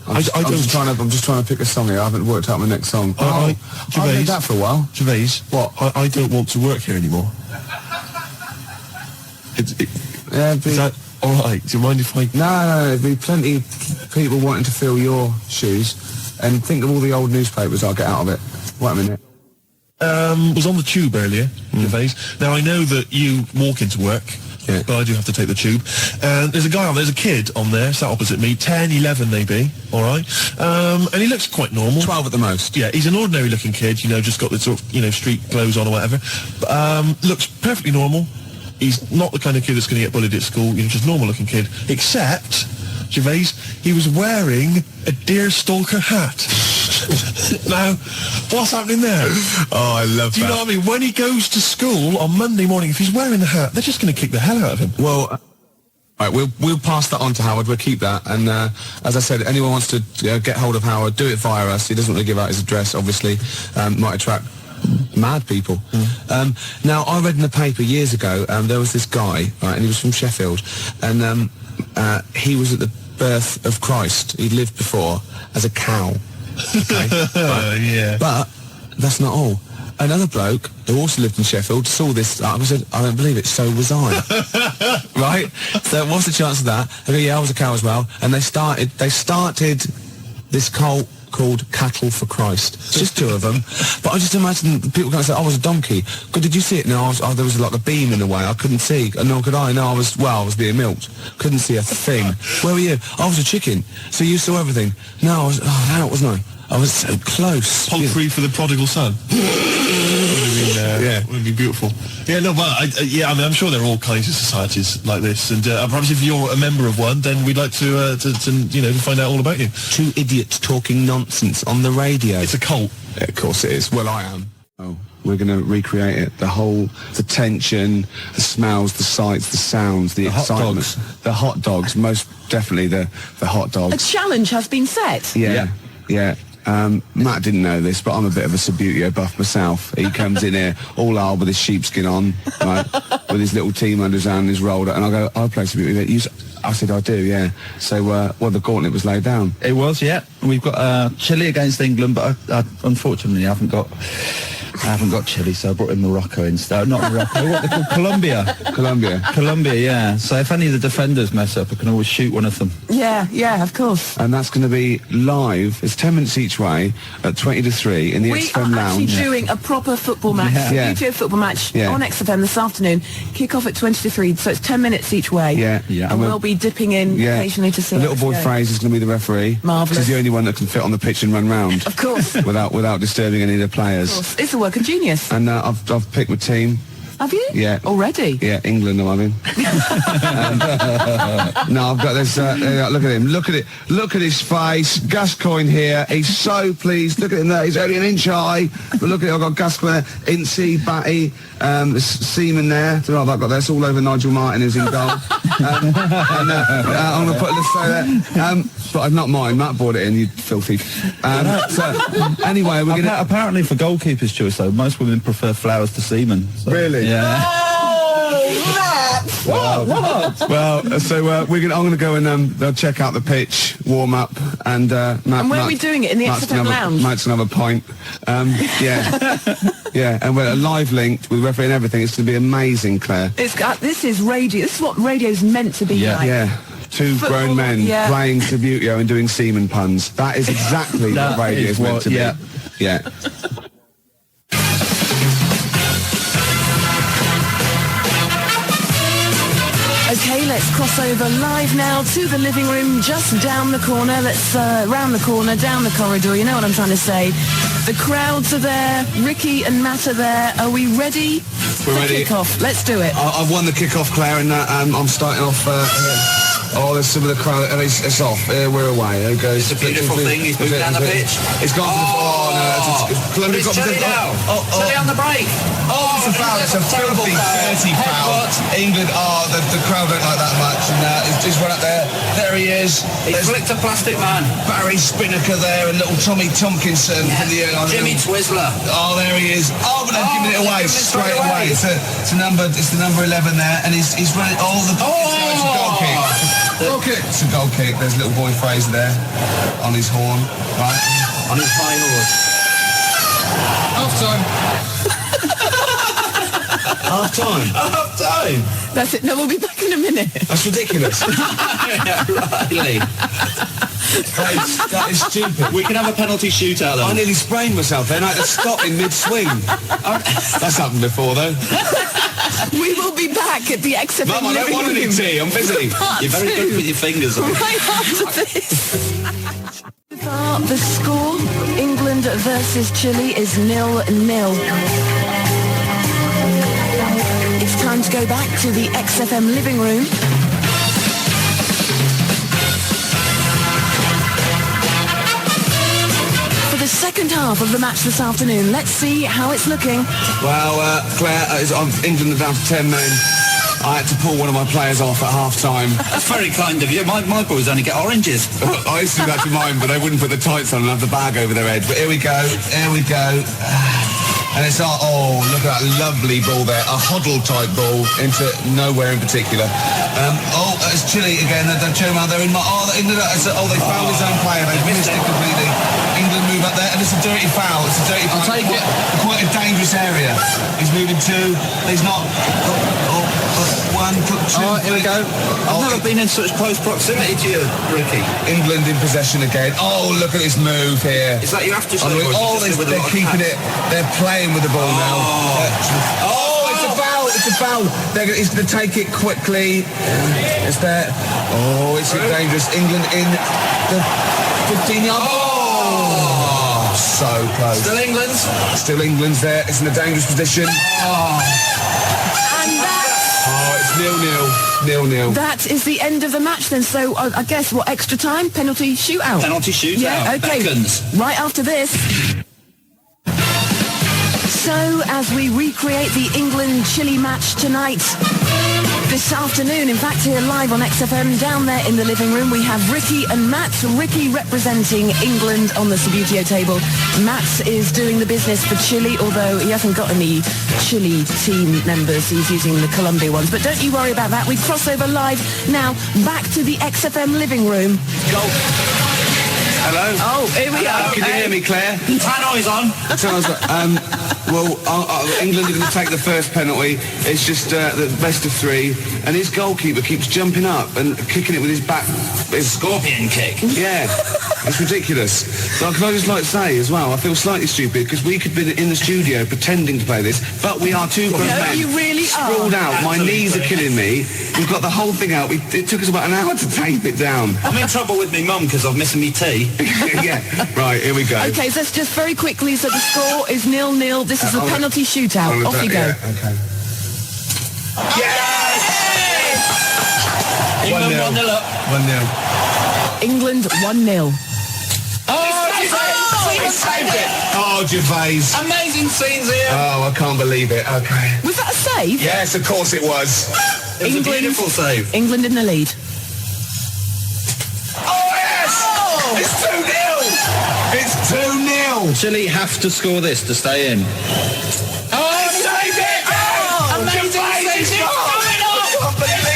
I'm just trying to pick a song here. I haven't worked out my next song. I I've did that for a while. Gervais, What? I don't want to work here anymore. Is that all right? Do you mind if I... No, there'd be plenty of people wanting to fill your shoes, and think of all the old newspapers I'll get out of it. Wait a minute. Was on the tube earlier, Gervais. Now, I know that you walk into work, but I do have to take the tube. And there's a kid on there, sat opposite me, 10, 11 maybe, all right? And he looks quite normal. 12 at the most. Yeah, he's an ordinary looking kid, just got the sort of, street clothes on or whatever. Looks perfectly normal. He's not the kind of kid that's going to get bullied at school, just normal looking kid. Except, Gervais, he was wearing a deerstalker hat. Now, what's happening there? Oh, I love that. Do you know what I mean? When he goes to school on Monday morning, if he's wearing the hat, they're just going to kick the hell out of him. Well, right, we'll pass that on to Howard. We'll keep that. And as I said, anyone wants to get hold of Howard, do it via us. He doesn't want to give out his address, obviously. Might attract mad people. Now, I read in the paper years ago, there was this guy, right, and he was from Sheffield, and he was at the birth of Christ. He'd lived before as a cow. Okay? Right. Yeah. But that's not all. Another bloke who also lived in Sheffield saw this and said, I don't believe it, so was I. Right? So what's the chance of that? I go, yeah, I was a cow as well. And they started this cult called Cattle for Christ. It's just two of them. But I just imagine people going to say, I was a donkey. God, did you see it? No, there was like a beam in the way. I couldn't see. Nor could I. No, I was being milked. Couldn't see a thing. Where were you? I was a chicken. So you saw everything. No, I was out, wasn't I? I was so close. Punk free for the prodigal son. Would be beautiful. Yeah, no, but I'm sure there are all kinds of societies like this, and perhaps if you're a member of one, then we'd like to find out all about you. Two idiots talking nonsense on the radio. It's a cult. Yeah, of course it is. Well, I am. Oh, we're going to recreate it. The tension, the smells, the sights, the sounds, the excitement. Hot dogs. The hot dogs, most definitely the hot dogs. A challenge has been set. Yeah. Matt didn't know this, but I'm a bit of a Subbuteo buff myself. He comes in here all old with his sheepskin on, right, with his little team under his hand and his rolled up, and I go, I play Subbuteo. I said, I do, yeah. So, the gauntlet was laid down. It was, yeah. We've got Chile against England, but I unfortunately I haven't got Chile, so I brought in Morocco instead. Not Morocco, what they call Colombia, yeah. So if any of the defenders mess up, I can always shoot one of them. Yeah, of course. And that's going to be live. It's 10 minutes each way at 20 to 3 in the XFM Lounge. We are actually doing a proper football match, YouTube football match on XFM this afternoon. Kick off at 20 to 3, so it's 10 minutes each way. Yeah. And we'll be dipping in occasionally to see. The little boy Fraser's going to be the referee. Marvellous. He's the only one that can fit on the pitch and run round. Of course. without disturbing any of the players. Of course. It's a work of genius. And I've picked my team. Have you? Yeah. Already? Yeah, England, I'm having. No, I've got this. Look at him. Look at it. Look at his face. Gascoigne here. He's so pleased. Look at him there. He's only an inch high. But look at it. I've got Gascoigne there. Incy, Batty, Seaman there. So I've got this all over Nigel Martin, who's in goal. I'm going to put this there. But I've not mine. Matt bought it in, you filthy. So, anyway, we're going to... Apparently for goalkeeper's choice, though, most women prefer flowers to semen. So. Really? Yeah. What? Well, so I'm going to go and they'll check out the pitch, warm up, and Matt, and where are we doing it? In the XFM Lounge? Matt's going to have a pint. Yeah, and we're live linked with referee and everything. It's going to be amazing, Claire. This is radio. This is what radio's meant to be like. Yeah. Two Football, grown men playing Subbuteo and doing semen puns. That is exactly what radio is meant to be. Yeah. Okay, Okay, let's cross over live now to the living room just down the corner. Let's round the corner, down the corridor. You know what I'm trying to say. The crowds are there. Ricky and Matt are there. Are we ready? We're ready. Kick-off. Let's do it. I've won the kick-off, Claire, and I'm starting off... Oh, there's some of the crowd, and it's off. We're away. It goes. It's a beautiful thing. He's moved down the pitch. It's gone for the... Oh, no. It's Chile now. Chile on the break. Oh, it's a foul. It's a filthy, dirty foul. England, the crowd don't like that much. And it's just run up there. There he is. He flicked a plastic man. Barry Spinnaker there, and little Tommy Tompkinson from the... Jimmy Twizzler. Oh, there he is. Oh, but they've given it away straight away. It's the number 11 there, and he's running all the... It's a goal kick. It's a goal kick. There's little boy Fraser there on his horn, right? On his high horse. Half time. Half time. That's it. No, we'll be back in a minute. That's ridiculous. Riley. That is stupid. We can have a penalty shootout though. I nearly sprained myself then. I had to stop in mid-swing. That's happened before though. We will be back at the XFM Mum, I don't want any tea. I'm busy. You're very good with your fingers. Right after this. The score, England versus Chile, is 0-0. It's time to go back to the XFM living room. For the second half of the match this afternoon, let's see how it's looking. Well, Claire, England are down to 10 men. I had to pull one of my players off at half-time. That's very kind of you. My boys only get oranges. I used to do that to mine, but they wouldn't put the tights on and have the bag over their head. But here we go. And it's look at that lovely ball there. A Hoddle-type ball into nowhere in particular. It's Chile again. They've shown them out there. They found his own player. They've missed it completely. England move up there, and it's a dirty foul. I'll take it. Quite a dangerous area. He's moving two. He's not... One, two. Here we go. I've never been in such close proximity to you, Ricky. England in possession again. Oh, look at this move here. Is that your after show? They're keeping it. They're playing with the ball now. It's a foul. It's a foul. They're going to take it quickly. It's there. Oh, it's dangerous. England in the 15-yard. Oh, so close. Still England's there. It's in a dangerous position. It's 0-0. That is the end of the match then. So I guess what, extra time? Penalty shootout? Penalty shootout. Yeah, okay. Beckons. Right after this. So as we recreate the England-Chile match tonight, this afternoon, in fact here live on XFM, down there in the living room, we have Ricky and Matt. Ricky representing England on the Subbuteo table. Matt is doing the business for Chile, although he hasn't got any Chile team members. He's using the Colombia ones. But don't you worry about that. We cross over live now back to the XFM living room. Go. Hello? Oh, here we are. Can you hear me, Claire? Tannoy's on. England are going to take the first penalty. It's just the best of three. And his goalkeeper keeps jumping up and kicking it with his back. His scorpion kick. Yeah. It's ridiculous. So can I just like to say as well, I feel slightly stupid because we could be in the studio pretending to play this, but we are two grown men. You really sprawled out. Absolutely. My knees are killing me. We've got the whole thing out. It took us about an hour to tape it down. I'm in trouble with me mum because I'm missing me tea. Yeah. Right, here we go. Okay, so let's just very quickly, so the score is 0-0. This is the penalty shootout. Off you go. Yeah, okay. Yes! England 1-0 up. 1-0. England 1-0. He saved it! Oh, Gervais. Amazing scenes here. Oh, I can't believe it. Okay. Was that a save? Yes, of course it was. It was a beautiful save. England in the lead. Oh, yes! Oh! It's 2-0. It's 2-0. Chile have to score this to stay in. Oh, he saved it! Oh, amazing Gervais! save. Coming off! I can't believe it.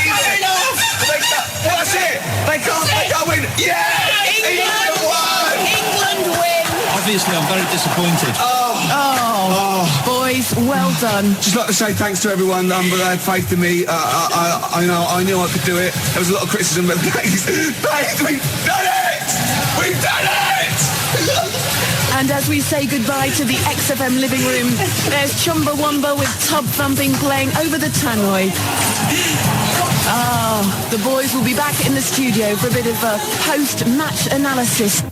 That's it. They can't win. Yeah! England won! England win! Obviously, I'm very disappointed. Boys, well done. Just like to say thanks to everyone that had faith in me. I knew I could do it. There was a lot of criticism, but thanks. We've done it! We've done it! And as we say goodbye to the XFM living room, there's Chumbawamba with Tub Thumping playing over the tannoy. The boys will be back in the studio for a bit of a post-match analysis.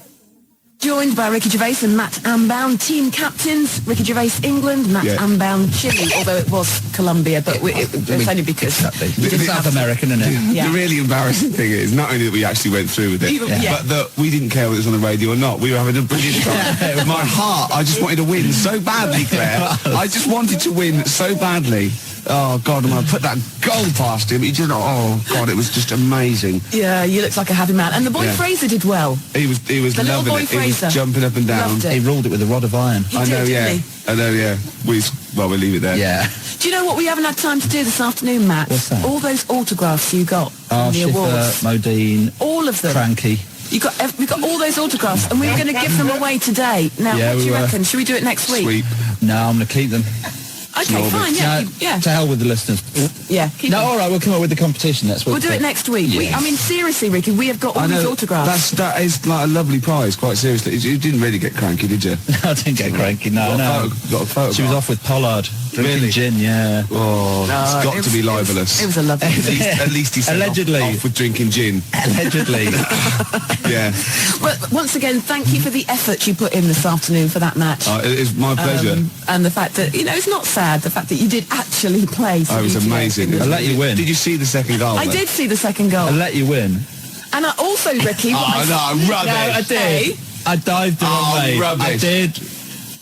Joined by Ricky Gervais and Matt Ambound, team captains. Ricky Gervais, England, Matt Ambound, Chile, although it was Colombia, but it's only because... It's South American, isn't it? Yeah. The really embarrassing thing is not only that we actually went through with it, but that we didn't care whether it was on the radio or not. We were having a brilliant time. My heart, I just wanted to win so badly, Claire. I just wanted to win so badly. Oh, God, and I put that goal past him. He just, oh, God, it was just amazing. Yeah, you looked like a happy man. And the boy Fraser did well. He was the loving boy it. Fraser. He was jumping up and down. He ruled it with a rod of iron. He did, didn't he? I know, yeah. We'll leave it there. Yeah. Do you know what we haven't had time to do this afternoon, Matt? What's that? All those autographs you got from the Schiffer, awards. Modine, All of them. Cranky. We got all those autographs, and we were going to give them away today. Now, Yeah, what do you we were. reckon? Should we do it next week? Sweep. No, I'm going to keep them. Okay, fine, yeah. To hell with the listeners. Yeah, keep No, them. all right, we'll come up with the competition next week. We'll do it next week. Yes. I mean, seriously, Ricky, we have got all these autographs. That is like a lovely prize, quite seriously. You didn't really get cranky, did you? I didn't get cranky, no. Got a photograph. She was off with Pollard, drinking Really? gin, yeah. Oh, it's got to be libelous. It was a lovely At least he said Allegedly. off with drinking gin. Allegedly. Yeah. Well, once again, thank you for the effort you put in this afternoon for that match. It is my pleasure. And the fact that, it's not sad, the fact that you did actually play. It was amazing. I'll let you win. Did you see the second goal? I did see the second goal. I'll let you win. And I also, Ricky... no, rubbish. No, I did. I dived the wrong way. rubbish. I did.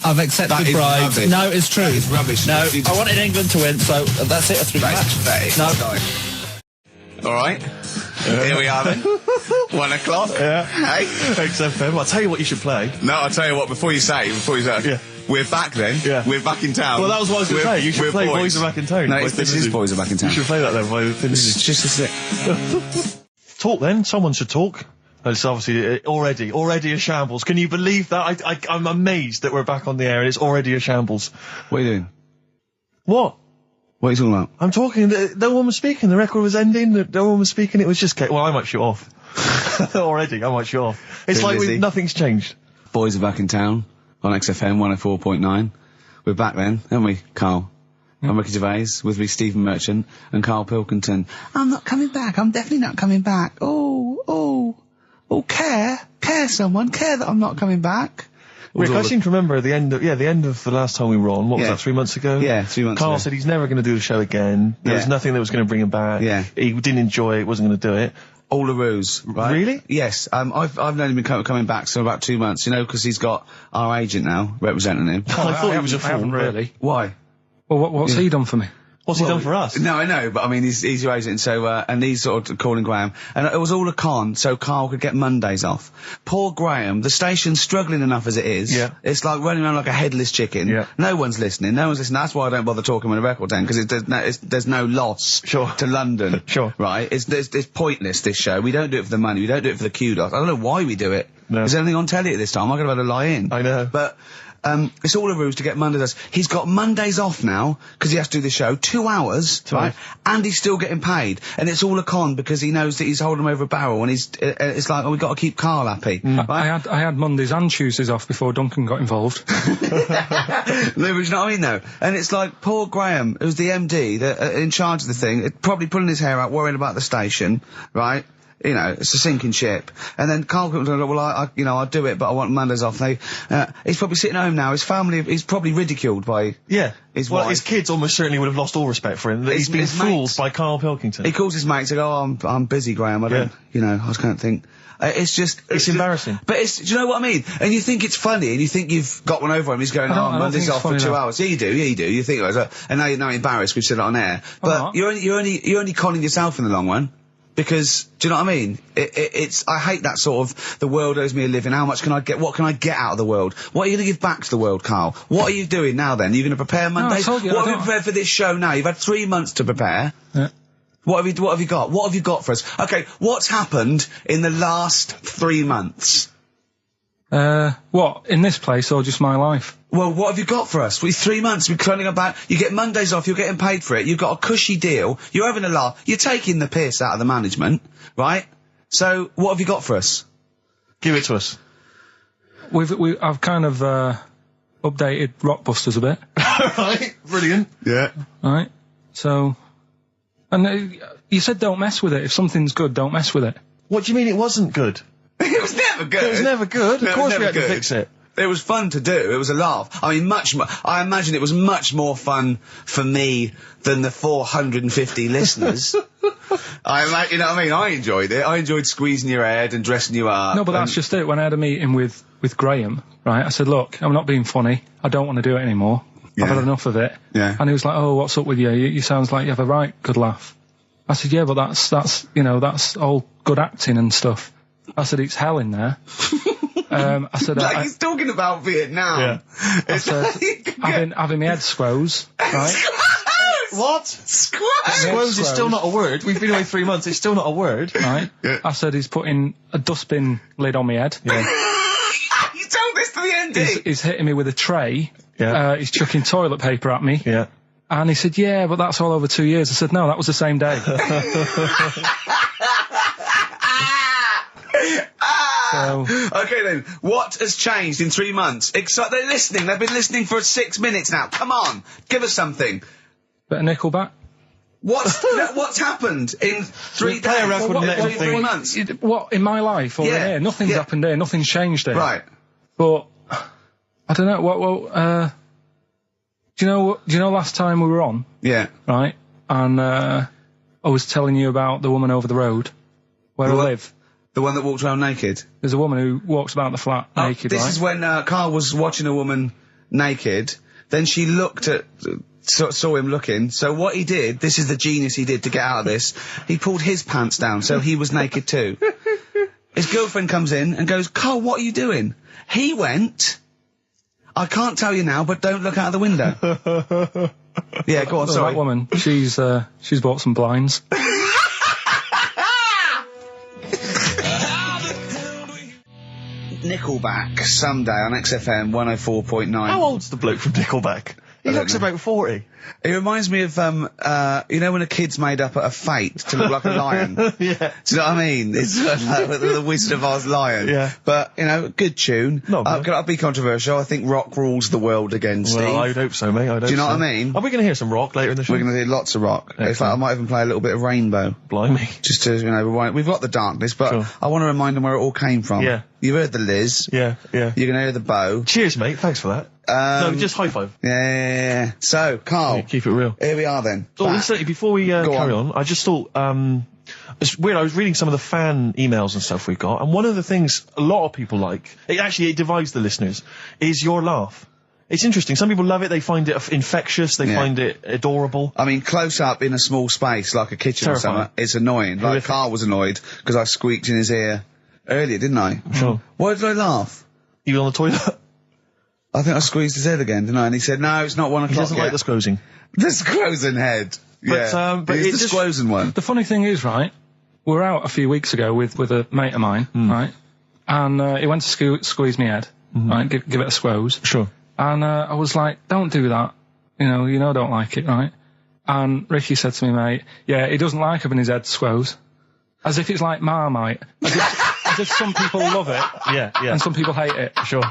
I've accepted That the is bribe. rubbish. No, it's true. That is rubbish. No, You just- I wanted England to win, so that's it. A three match. No. All right. Here we are then. 1 o'clock. Yeah. Hey. XFM. I'll tell you what you should play. No, I'll tell you what. Before you say, Yeah. we're back then. Yeah. We're back in town. Well, that was what I was going to say. You should we're play Boys Are Back in Town. No, by this Thin is Lizzy. Boys Are Back in Town. You should play that then by Thin Lizzy. It's just a Talk then. Someone should talk. It's obviously already a shambles. Can you believe that? I'm amazed that we're back on the air and it's already a shambles. What are you doing? What? What are you talking about? I'm talking. No one was speaking. The record was ending. No one was speaking. It was just. Well, I might shoot off. Already, I might shoot off. It's Thin like Lizzy. nothing's changed. Boys Are Back in Town on XFM 104.9. We're back then, aren't we, Carl? I'm Ricky Gervais, with me Stephen Merchant and Karl Pilkington. I'm not coming back. I'm definitely not coming back. Care someone. Care that I'm not coming back. Rick, I seem to remember the end of the last time we were on. What was Yeah. that? 3 months ago. Yeah, 3 months Carl ago. said he's never going to do the show again. There was Yeah. nothing that was going to bring him back. Yeah. He didn't enjoy it. Wasn't going to do it. All a ruse, right? Really? Yes. I've known him coming back for about 2 months, because he's got our agent now representing him. I thought he was a I fool. haven't really. Why? Well, what's he done for me? What's he done for us? No, I know, but I mean, he's your agent, so, and he's sort of calling Graham. And it was all a con, so Carl could get Mondays off. Poor Graham, the station's struggling enough as it is. Yeah. It's like running around like a headless chicken. Yeah. No one's listening. That's why I don't bother talking on a record then, because there's no loss Sure. to London. Sure. Right? It's pointless, this show. We don't do it for the money. We don't do it for the kudos. I don't know why we do it. No. Is there anything on telly at this time? I could have had a lie in. I know. But, it's all a ruse to get Mondays. He's got Mondays off now, because he has to do the show, 2 hours, right? And he's still getting paid. And it's all a con, because he knows that he's holding him over a barrel, and it's like, we've got to keep Carl happy. Right? I had Mondays and Tuesdays off before Duncan got involved. No, but you know what I mean, though? And it's like, poor Graham, who's the MD, in charge of the thing, probably pulling his hair out, worrying about the station, right? It's a sinking ship. And then Carl comes along, well, I'll do it, but I want Mondays off. He's probably sitting at home now. His family, he's probably ridiculed by his wife. His kids almost certainly would have lost all respect for him. That he's been his fooled mates. by Karl Pilkington. He calls his mates and goes, I'm busy, Graham. I don't, I just can't think. It's just... It's embarrassing. But do you know what I mean? And you think it's funny, and you think you've got one over him. He's going, I don't Mondays think off it's for funny 2 though. hours. Yeah, you do. You think it was, and now you're embarrassed. We've said it on air. But not. you're only conning yourself in the long run. Because, do you know what I mean? I hate that sort of, the world owes me a living, what can I get out of the world? What are you going to give back to the world, Carl? What are you doing now then? Are you going to prepare Mondays? told you, what I have you don't- prepared for this show now? You've had 3 months to prepare. Yeah. What have you got? What have you got for us? Okay, what's happened in the last 3 months? What, in this place or just my life? Well, what have you got for us? 3 months, we're cloning about, you get Mondays off, you're getting paid for it, you've got a cushy deal, you're having a laugh, you're taking the piss out of the management, right? So, what have you got for us? Give it to us. I've kind of, updated Rockbusters a bit, Right, brilliant. Yeah. right? So, And you said don't mess with it. If something's good, don't mess with it. What do you mean it wasn't good? It was never good. It was never good. No, Of course it was we had never to good. fix it. It was fun to do. It was a laugh. I mean, I imagine it was much more fun for me than the 450 listeners. You know what I mean? I enjoyed it. I enjoyed squeezing your head and dressing you up. No, but that's just it. When I had a meeting with Graham, right, I said, look, I'm not being funny. I don't want to do it anymore. Yeah. I've had enough of it. Yeah. And he was like, oh, what's up with you? You sounds like you have a right good laugh. I said, yeah, but that's that's all good acting and stuff. I said, it's hell in there. I said, like he's talking about Vietnam. Yeah. It's having my head squoze, right? What? Squoze is still not a word. We've been away 3 months. It's still not a word. Right? Yeah. I said, he's putting a dustbin lid on my head. Yeah. You told this to the ND. He's hitting me with a tray. Yeah. He's chucking toilet paper at me. Yeah. And he said, yeah, but that's all over 2 years. I said, no, that was the same day. So, okay then, what has changed in 3 months? They're listening. They've been listening for 6 minutes now. Come on, give us something. bit of Nickelback. What's happened in 3 Play days? a record and let him think. 3 months. What, in my life over Yeah, here? Nothing's yeah. happened here. Nothing's changed here. Right. But I don't know. Do you know last time we were on, Yeah. right? And I was telling you about the woman over the road where I live. The one that walked around naked. There's a woman who walks about the flat naked, This right? is when Carl was watching a woman naked. Then she looked at, saw him looking. So what he did, this is the genius he did to get out of this. He pulled his pants down, so he was naked too. His girlfriend comes in and goes, Carl, what are you doing? He went, I can't tell you now, but don't look out of the window. Yeah, go on, So sorry. that woman, she's bought some blinds. Nickelback, Someday on XFM 104.9. How old's the bloke from Nickelback? He looks about 40. It reminds me of, you know when a kid's made up at a fete to look like a lion? Yeah. Do you know what I mean? It's like the Wizard of Oz lion. Yeah. But, good tune. No, man. I'll be controversial. I think rock rules the world again, Steve. Well, I would hope so, mate. Do you know what I mean? Are we going to hear some rock later in the show? We're going to hear lots of rock. It's like I might even play a little bit of Rainbow. Blimey. Just to, rewind. We've got the darkness, but Sure. I want to remind them where it all came from. Yeah. You've heard the Liz. Yeah, yeah. You're going to hear the bow. Cheers, mate. Thanks for that. No, just high five. Yeah. So, Carl. Yeah, keep it real. Here we are then. Oh, Back. incidentally, before we carry on. on, I just thought, it's weird, I was reading some of the fan emails and stuff we've got, and one of the things a lot of people like, it divides the listeners, is your laugh. It's interesting. Some people love it, they find it infectious, they find it adorable. I mean, close up in a small space, like a kitchen Terrifying. or something, it's annoying. Like, Horrific. Carl was annoyed because I squeaked in his ear earlier, didn't I? Sure. Why did I laugh? You were on the toilet? I think I squeezed his head again, didn't I? And he said, no, it's not 1 o'clock He doesn't yet. like the squozing. The squozing head. Yeah. but He's it the just- squozing one. The funny thing is, right, we were out a few weeks ago with a mate of mine, right, and he went to squeeze me head, right, give it a squoze. Sure. And I was like, don't do that. You know, I don't like it, right? And Ricky said to me, mate, yeah, he doesn't like having his head squoze. As if it's like Marmite. As if some people love it. Yeah, yeah. And some people hate it. Sure.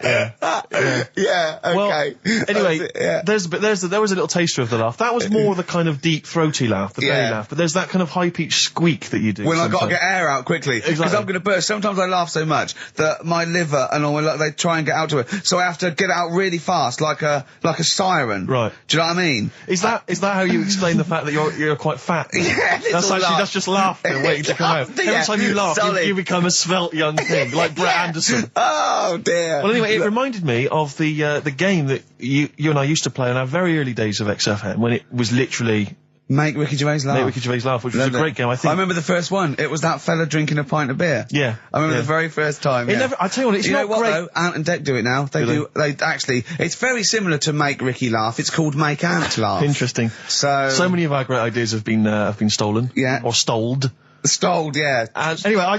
Yeah, okay. Well, anyway, That's it, yeah. there was a little taster of the laugh. That was more the kind of deep, throaty laugh, the belly laugh. But there's that kind of high-pitched squeak that you do. When I've got to sometimes. get air out quickly. Because Exactly. I'm going to burst. Sometimes I laugh so much that my liver and all, they try and get out to it. So I have to get it out really fast, like a siren. Right. Do you know what I mean? Is that how you explain the fact that you're quite fat? Yeah, That's just laughter waiting to come out. Yeah, Every time you laugh, solid. you become a svelte young thing, like Brett Anderson. Oh, dear. Well, anyway, it reminded me of the game that you and I used to play in our very early days of XFM, when it was literally Make Ricky Gervais laugh. Make Ricky Gervais laugh, which was a Loved it. great game. I think. I remember the first one. It was that fella drinking a pint of beer. Yeah. I remember Yeah. the very first time. It yeah. never. I tell you what, it's you not know what great. though? Ant and Dec do it now. Do They actually. It's very similar to Make Ricky Laugh. It's called Make Ant Laugh. Interesting. So many of our great ideas have been stolen. Yeah. Or stoled. Stoled, yeah. And anyway, I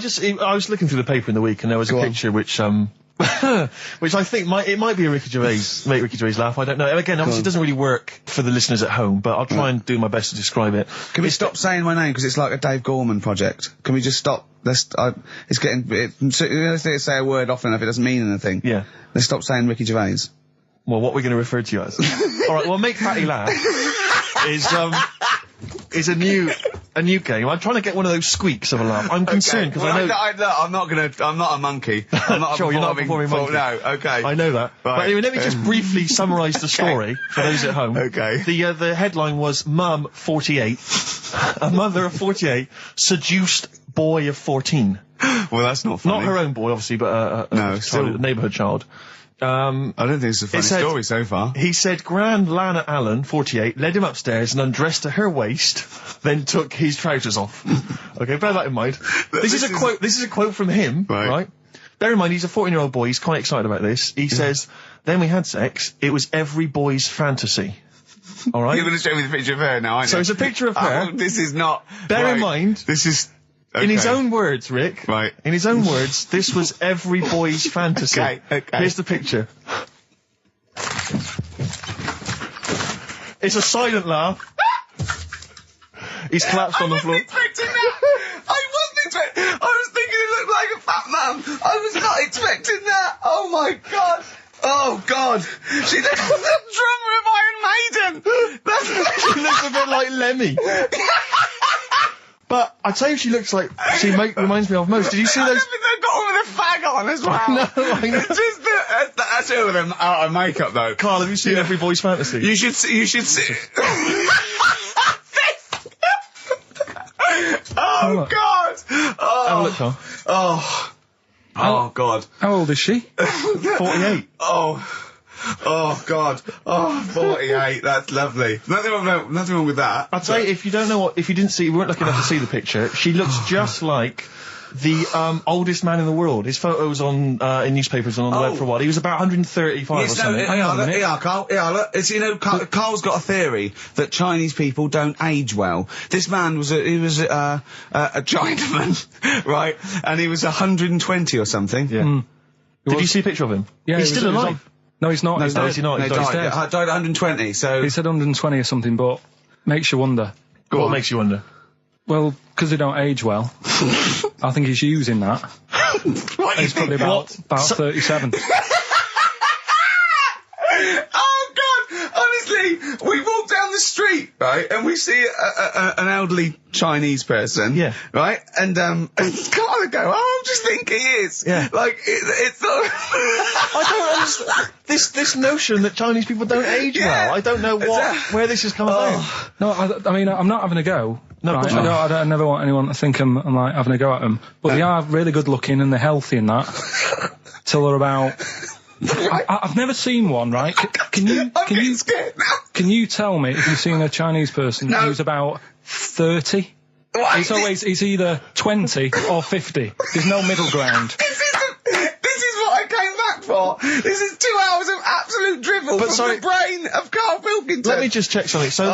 was looking through the paper in the week, and there was a Go on. picture which which I think might be a Ricky Gervais, Make Ricky Gervais laugh. I don't know. And again, obviously, it doesn't really work for the listeners at home, but I'll try and do my best to describe it. Can we stop saying my name because it's like a Dave Gorman project? Can we just stop? It's getting. Let's say a word often enough, it doesn't mean anything. Yeah. Let's stop saying Ricky Gervais. Well, what we're going to refer to you as. All right. Well, Make Patty Laugh is a new game. I'm trying to get one of those squeaks of a laugh. I'm concerned because I know. I'm not a monkey. I'm not sure, you're not a performing monkey. No, okay. I know that. Right. But anyway, let me just briefly summarise the story for those at home. Okay. The headline was Mum 48, a mother of 48 seduced boy of 14. Well, that's not funny. Not her own boy, obviously, but a neighbourhood child. I don't think it's a funny story so far. He said Grand Lana Allen, 48, led him upstairs and undressed to her waist, then took his trousers off. Okay, bear that in mind. This is a quote from him, right? Bear in mind, he's a 14-year-old boy, he's quite excited about this. He says, then we had sex, it was every boy's fantasy. Alright? You're going to show me the picture of her now, aren't you? So it's a picture of her. Oh, this is not... Bear in mind... This is... Okay. In his own words, Rick. Right. In his own words, this was every boy's fantasy. Okay. Here's the picture. It's a silent laugh. He's collapsed on the floor. I wasn't expecting that. I was thinking it looked like a fat man. I was not expecting that. Oh my god. Oh god. She looks like the drummer of Iron Maiden. She looks a bit like Lemmy. But I tell you, she looks like reminds me of most. Did you see those? They've got one with a fag on as well. No, I know. It's just that's it with them out of makeup though. Carl, have you seen Every Boy's Fantasy? You should see. Oh god. Oh. Have a look, Carl. Oh god. How old is she? 48. Oh god. Oh, 48. That's lovely. Nothing wrong with that. I'll tell you, if you weren't lucky enough to see the picture, she looks just like the oldest man in the world. His photos in newspapers and on the web for a while. He was about 135 or something. Carl. Look, it's, Carl's got a theory that Chinese people don't age well. This man was a Chinaman, right? And he was 120 or something. Yeah. Did you see a picture of him? Yeah, he's still alive. No, he's not. No, He's he's not. No, He's died dead. at 120, so... He said 120 or something, but makes you wonder. What makes you wonder? Well, because they don't age well. I think he's using that. He's probably about 37. Oh god! Honestly, we walk down the street, right, and we see an elderly Chinese person, right, and Carl would go, "Oh, I'm just thinking he is." Yeah. Like it's not. I don't understand this notion that Chinese people don't age well. I don't know where this has come about. No, I mean, I'm not having a go. No, right? I never want anyone to think I'm like having a go at them. But they are really good looking and they're healthy and that. Till they're about. I've never seen one, right? Can you tell me if you've seen a Chinese person who's about 30? It's either 20 or 50. There's no middle ground. This is what I came back for. This is 2 hours of absolute drivel from the brain of Karl Pilkington. Let me just check something. So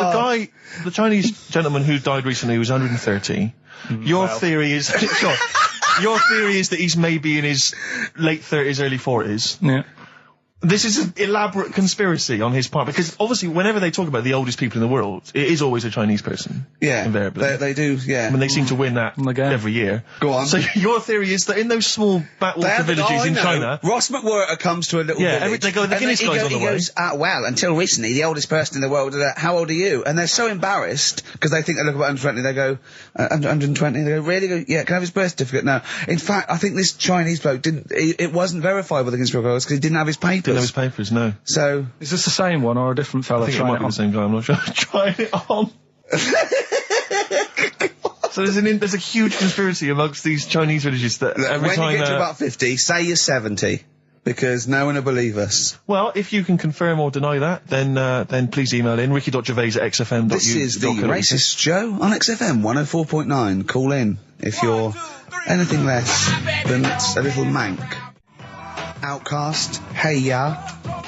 the Chinese gentleman who died recently was 130. Your theory is that he's maybe in his late 30s, early 40s. Yeah. This is an elaborate conspiracy on his part, because obviously whenever they talk about the oldest people in the world, it is always a Chinese person. Yeah. Invariably. They do, yeah. I mean, they seem to win that every year. Go on. So your theory is that in those small backwater villages in China... Ross McWhirter comes to a little village. They go, the Guinness guy's on the way. He goes, well, until recently, the oldest person in the world, how old are you? And they're so embarrassed, because they think they look about 120, they go, 120, they go, really? They go, yeah, can I have his birth certificate? No. In fact, I think this Chinese bloke it wasn't verified by the conspiracy because he didn't have his papers. Didn't have his papers, no. So... Is this the same one or a different fella? I think it might be the same guy, I'm not sure. Trying it on. So there's a huge conspiracy amongst these Chinese villages that every time... When you get to about 50, say you're 70. Because no one will believe us. Well, if you can confirm or deny that, then please email in ricky.gervais@xfm.uk. This is the Racist Show on XFM 104.9. Call in if you're anything less than a little mank. Outcast, Hey Ya,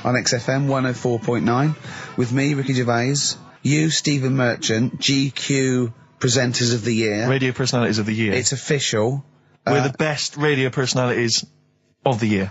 on XFM 104.9, with me, Ricky Gervais, you, Stephen Merchant, GQ Presenters of the Year. Radio Personalities of the Year. It's official. We're the best radio personalities of the year.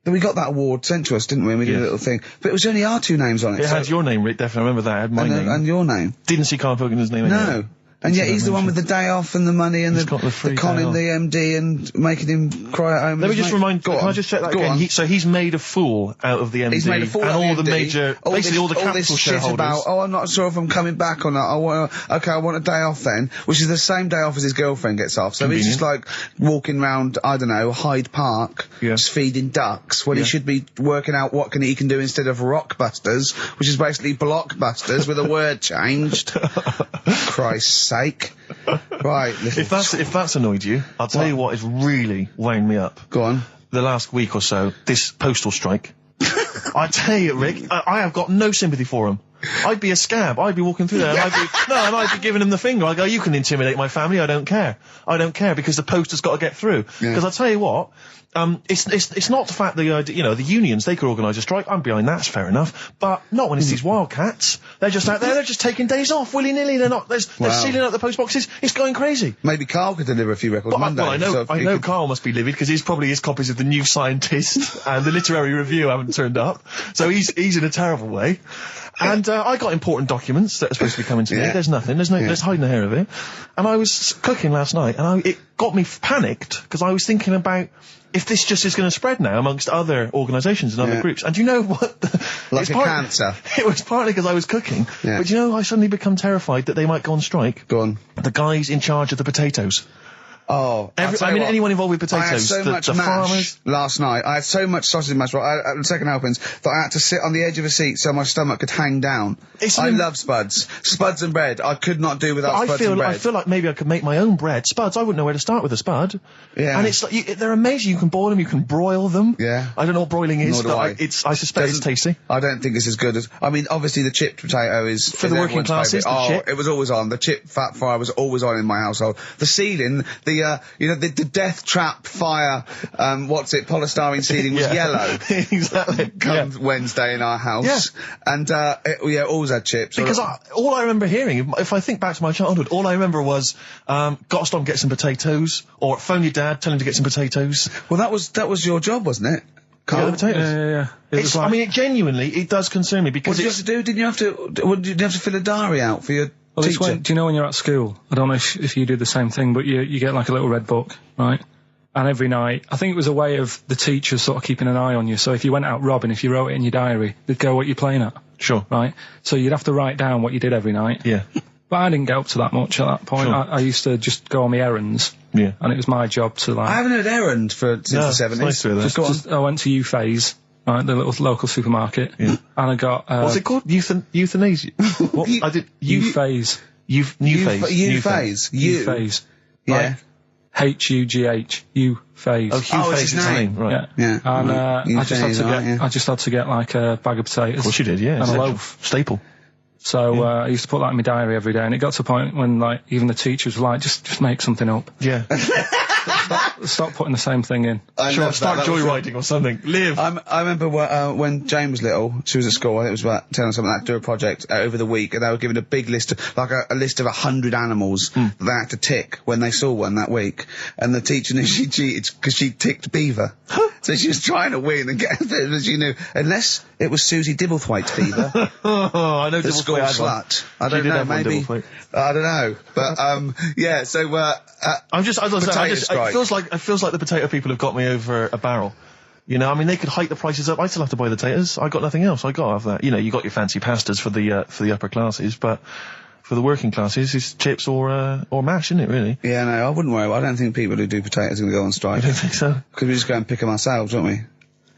We got that award sent to us, didn't we? And we did a little thing. But it was only our two names on it. It had your name, Rick, definitely. I remember that. It had my name. And your name. Didn't see Karl Pilkington's name anyway. No. And yet he's the one with the day off and the money and got the free day conning off. the MD and making him cry at home. Let me just remind. Can I just check that again? So he's made a fool out of the MD. He's made a fool and out all of the MD, major, basically all the capital this shit shareholders. about, oh, I'm not sure if I'm coming back or not. I want a day off then, which is the same day off as his girlfriend gets off. So he's just like walking round, I don't know, Hyde Park, just feeding ducks, when he should be working out what he can do instead of Rockbusters, which is basically Blockbusters with a word changed. Christ's sake. Right. If that's annoyed you, I'll tell you what is really wound me up. Go on. The last week or so, this postal strike. I tell you, Rick, I have got no sympathy for him. I'd be a scab. I'd be walking through there and I'd be giving him the finger. I go, you can intimidate my family. I don't care. I don't care because the post has got to get through. Because I'll tell you what, it's not the fact that, the unions, they could organise a strike. I'm behind that, it's fair enough. But not when it's these wildcats. They're just out there, they're just taking days off willy-nilly. They're sealing up the post boxes. It's going crazy. Maybe Carl could deliver a few records Monday. Well, I know Carl must be livid because probably his copies of The New Scientist and the Literary Review haven't turned up. So he's in a terrible way. And I got important documents that are supposed to be coming to me. There's nothing. There's hiding a hair of it. And I was cooking last night, and it got me panicked because I was thinking about if this just is going to spread now amongst other organisations and other groups. And you know what? Like cancer. It was partly because I was cooking. Yeah. But I suddenly become terrified that they might go on strike. Go on. The guys in charge of the potatoes. Oh, anyone involved with potatoes. I had so much mash farmers. last night. I had so much sausage mash, the second helpings, that I had to sit on the edge of a seat so my stomach could hang down. I love spuds. Spuds and bread. I could not do without spuds and bread. I feel like maybe I could make my own bread. Spuds, I wouldn't know where to start with a spud. Yeah. And it's like, they're amazing. You can boil them, you can broil them. Yeah. I don't know what broiling is, but I suspect it's tasty. I don't think it's as good as, obviously the chipped potato is for the working classes. It was always on. The chip fat fryer was always on in my household. The ceiling, the death trap fire, polystyrene ceiling was yellow. Exactly. Come Wednesday in our house. Yeah. And, always had chips. Because all I remember hearing, if I think back to my childhood, all I remember was, gotta stop and get some potatoes, or phone your dad, tell him to get some potatoes. Well, that was your job, wasn't it? Carl? Yeah. It does concern me because what did you have to do? Didn't you have to fill a diary out for your teacher? Do you know when you're at school? I don't know if you do the same thing, but you get like a little red book, right? And every night, I think it was a way of the teachers sort of keeping an eye on you. So if you went out robbing, if you wrote it in your diary, they'd go, what you're playing at. Sure. Right? So you'd have to write down what you did every night. Yeah. But I didn't get up to that much at that point. Sure. I used to just go on my errands. Yeah. And it was my job to I haven't heard errand since the 70s. Nice to hear that. I went to U-Phase, right, the little local supermarket. Yeah. And I got... what's it called? Euthanasia? What? I did... U-Phase. U-Phase. U-Phase. Yeah. H-U-G-H. U-Phase. Oh, Hugh Phase is his name, right. Yeah. And I just had to get like a bag of potatoes. Of course you did, yeah. And a loaf. Staple. So I used to put that in my diary every day, and it got to a point when like even the teachers were like, just make something up. Yeah. Stop putting the same thing in. Start joyriding or something. Live. I remember when Jane was little, she was at school, I think it was about 10 or something like that, do a project over the week, and they were given a big list of, like a list of 100 animals that they had to tick when they saw one that week. And the teacher knew she cheated because she ticked beaver. So she was trying to win and get it, but she knew, unless it was Susie Dibblethwaite's beaver. I know the school slut. I don't know, maybe. I don't know. But, it feels like the potato people have got me over a barrel. They could hike the prices up. I still have to buy the taters. I got nothing else. I got to have that. You got your fancy pastas for the upper classes, but for the working classes, it's chips or mash, isn't it, really? Yeah, no, I wouldn't worry. I don't think people who do potatoes are going to go on strike. I don't think so. Because we just go and pick them ourselves, don't we?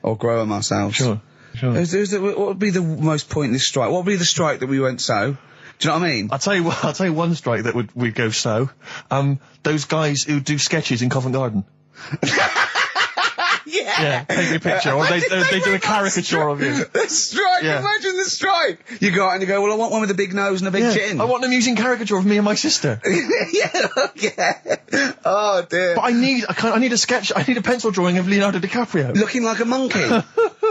Or grow them ourselves. Sure. What would be the most pointless strike? What would be the strike that we went so? Do you know what I mean? I'll tell you one strike that would go so. Those guys who do sketches in Covent Garden. Yeah, take a picture, or they do a caricature of you. The strike, imagine the strike! You go out and you go, well, I want one with a big nose and a big chin. I want them using caricature of me and my sister. Yeah. Oh, dear. But I need a sketch, I need a pencil drawing of Leonardo DiCaprio. Looking like a monkey.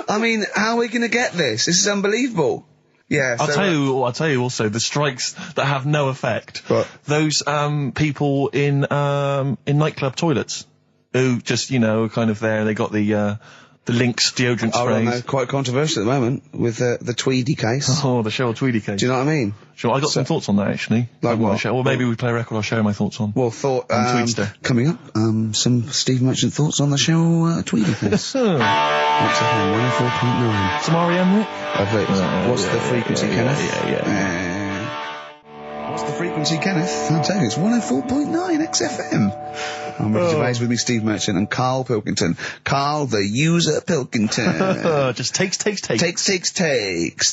I mean, how are we going to get this? This is unbelievable. Yeah, I'll tell you also the strikes that have no effect. What? Those people in nightclub toilets who just kind of there. They got the The Lynx deodorant I sprays. know, quite controversial at the moment with the Tweedy case. Oh, the Cheryl Tweedy case. Do you know what I mean? Sure, I got some thoughts on that, actually. Like what? Well, maybe we play a record I'll share my thoughts on. Well, Tweedster. coming up, some Steve Merchant thoughts on the Cheryl Tweedy case. Some What's FM 104.9. R.E.M., Rick? What's the frequency, Kenneth? Yeah. What's the frequency, Kenneth? I'll tell you, it's 104.9 XFM. I'm Ricky Gervais, with me, Steve Merchant and Karl Pilkington. Karl, the user Pilkington. Just takes. Takes.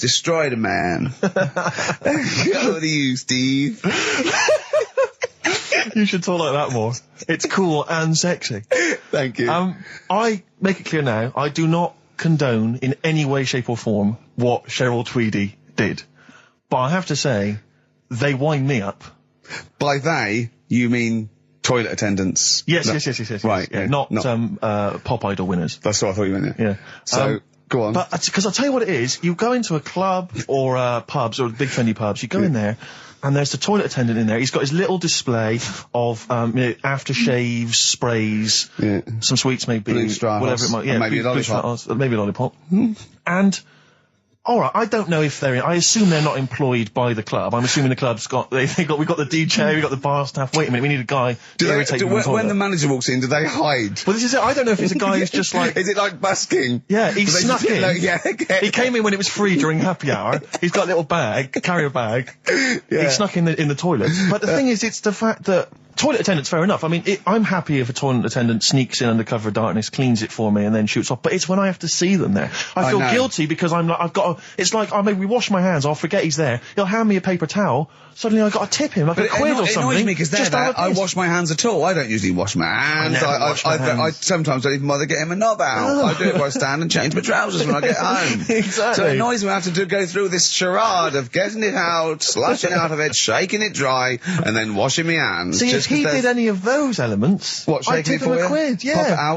Destroy the man. Go to you, Steve. You should talk like that more. It's cool and sexy. Thank you. I make it clear now, I do not condone in any way, shape or form what Cheryl Tweedy did. But I have to say, they wind me up. By they, you mean toilet attendants? Yes. Right. Yeah, not Pop Idol winners. That's what I thought you meant, yeah. So, go on. But, because I'll tell you what it is, you go into a club or pubs, or big trendy pubs, you go in there, and there's the toilet attendant in there. He's got his little display of aftershaves, sprays, some sweets maybe, whatever it might be. Yeah, maybe a lollipop. Maybe a lollipop. And... all right, I don't know if I assume they're not employed by the club. I'm assuming the club's we've got the DJ, we've got the bar staff. Wait a minute, we need a guy to irritate you. When the manager walks in, do they hide? Well, this is it. I don't know if it's a guy who's just like... Is it like busking? Yeah, he snuck in. He came in when it was free during happy hour. He's got a little carrier bag. He snuck in the toilet. But the thing is, it's the fact that... toilet attendants, fair enough. I mean, I'm happy if a toilet attendant sneaks in under cover of darkness, cleans it for me, and then shoots off. But it's when I have to see them there. I feel guilty because it's like, maybe wash my hands, I'll forget he's there. He'll hand me a paper towel, suddenly I've got to tip him like a quid or something. It annoys me because I wash my hands at all. I don't usually wash my hands. I sometimes don't even bother getting my knob out. I do it while I stand and change my trousers when I get home. Exactly. So it annoys me I have to go through this charade of getting it out, slushing out of it, shaking it dry, and then washing my hands. See, if he did any of those elements, I'd tip him a quid,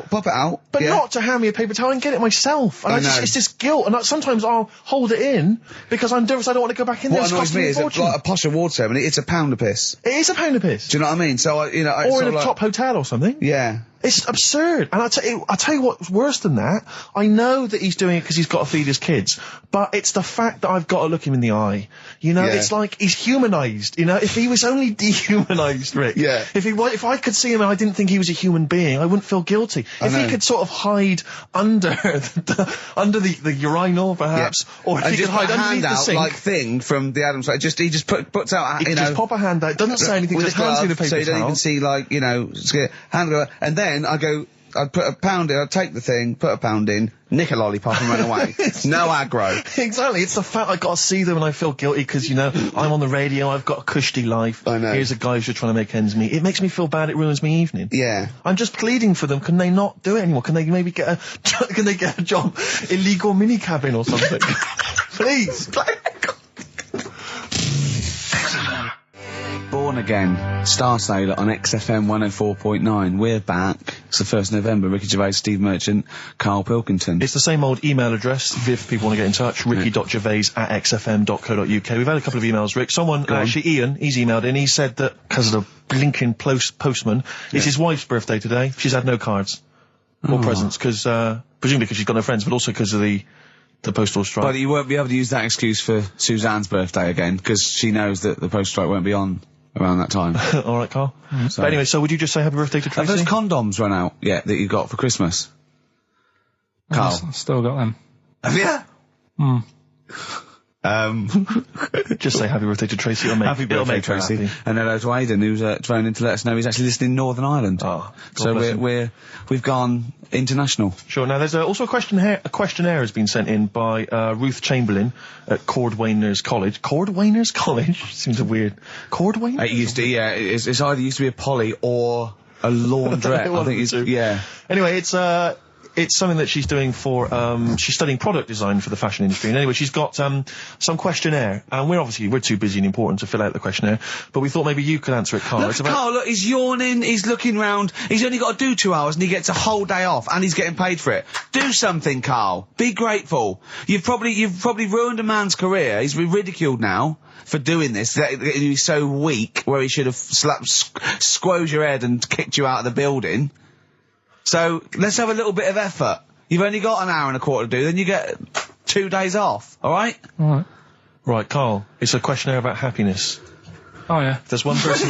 Pop it out. But not to hand me a paper towel and get it myself. And it's just guilt. And sometimes I'll hold it in because I'm nervous I don't want to go back in there. What annoys me is like a posh award ceremony, it's a pound a piss. It is a pound a piss. Do you know what I mean? So, or in a top hotel or something. Yeah. It's absurd. And I'll tell you what's worse than that. I know that he's doing it because he's got to feed his kids, but it's the fact that I've got to look him in the eye. You know, it's like he's humanised. You know, if he was only dehumanised, Rick. Yeah. If I could see him and I didn't think he was a human being, I wouldn't feel guilty. If he could sort of hide under the urinal, perhaps, or if he could hide underneath the sink. Like thing from the Adams Family. He just puts out, just pop a hand out. Doesn't say anything. Just hands me the paper towel. So you don't even see, like, hand go, and then I'd put a pound in, I'd take the thing, put a pound in, nick a lollipop and run away. No aggro. Exactly. It's the fact I've got to see them and I feel guilty because, I'm on the radio, I've got a cushy life. I know. Here's a guy who's just trying to make ends meet. It makes me feel bad, it ruins my evening. Yeah. I'm just pleading for them. Can they not do it anymore? Can they maybe get a job? Illegal mini cabin or something? Please. Born Again, Star Sailor on XFM 104.9. We're back. It's the 1st of November. Ricky Gervais, Steve Merchant, Karl Pilkington. It's the same old email address if people want to get in touch. ricky.gervais@xfm.co.uk. We've had a couple of emails, Rick. Someone, actually Ian, he's emailed in. He said that because of the blinking postman, it's his wife's birthday today. She's had no cards or presents because, presumably because she's got no friends, but also because of the postal strike. But you won't be able to use that excuse for Suzanne's birthday again because she knows that the postal strike won't be on around that time. All right, Karl. But anyway, so would you just say happy birthday to Tracy? Have those condoms run out yet that you got for Christmas? Karl? I've still got them. Have you? Just say happy birthday to Tracy. Happy birthday, Tracy. Happy. And hello to Aidan, who's phoned in to let us know he's actually listening in Northern Ireland. Oh, so we've gone international. Sure. Now there's also a questionnaire has been sent in by Ruth Chamberlain at Cordwainers College. Cordwainers College seems a weird. Cordwainers. It used to, it's either used to be a poly or a laundrette. I think Anyway, it's something that she's doing for, she's studying product design for the fashion industry. And anyway, she's got, some questionnaire. And we're too busy and important to fill out the questionnaire. But we thought maybe you could answer it, Karl. Karl, look, he's yawning, he's looking round, he's only got to do 2 hours and he gets a whole day off and he's getting paid for it. Do something, Karl. Be grateful. You've probably ruined a man's career. He's ridiculed now for doing this. He's so weak where he should have squoze your head and kicked you out of the building. So, let's have a little bit of effort. You've only got an hour and a quarter to do, then you get 2 days off, alright? Alright. Right, Carl, it's a questionnaire about happiness. Oh, yeah. There's one person...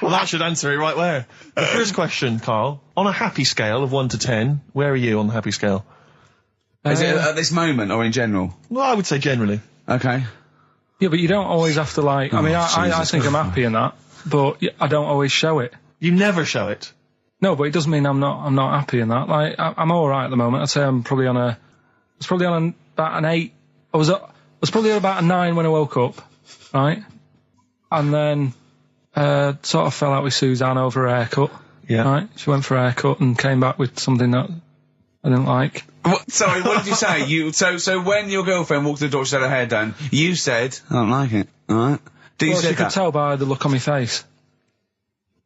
Well, that should answer it right where. The first question, Carl. On a happy scale of 1 to 10, where are you on the happy scale? Is it at this moment or in general? Well, I would say generally. Okay. Yeah, but you don't always have to, like... I mean, I think I'm happy in that, but I don't always show it. You never show it? No, but it doesn't mean I'm not happy in that. Like, I'm alright at the moment. I'd say I'm probably on a... I was probably on about an 8. I was probably at about a 9 when I woke up, right? And then... sort of fell out with Suzanne over a haircut. Yeah. Right? She went for a haircut and came back with something that I didn't like. Sorry, what did you say? So when your girlfriend walked to the door, she had her hair done, you said, I don't like it, alright? Well, she could tell by the look on my face.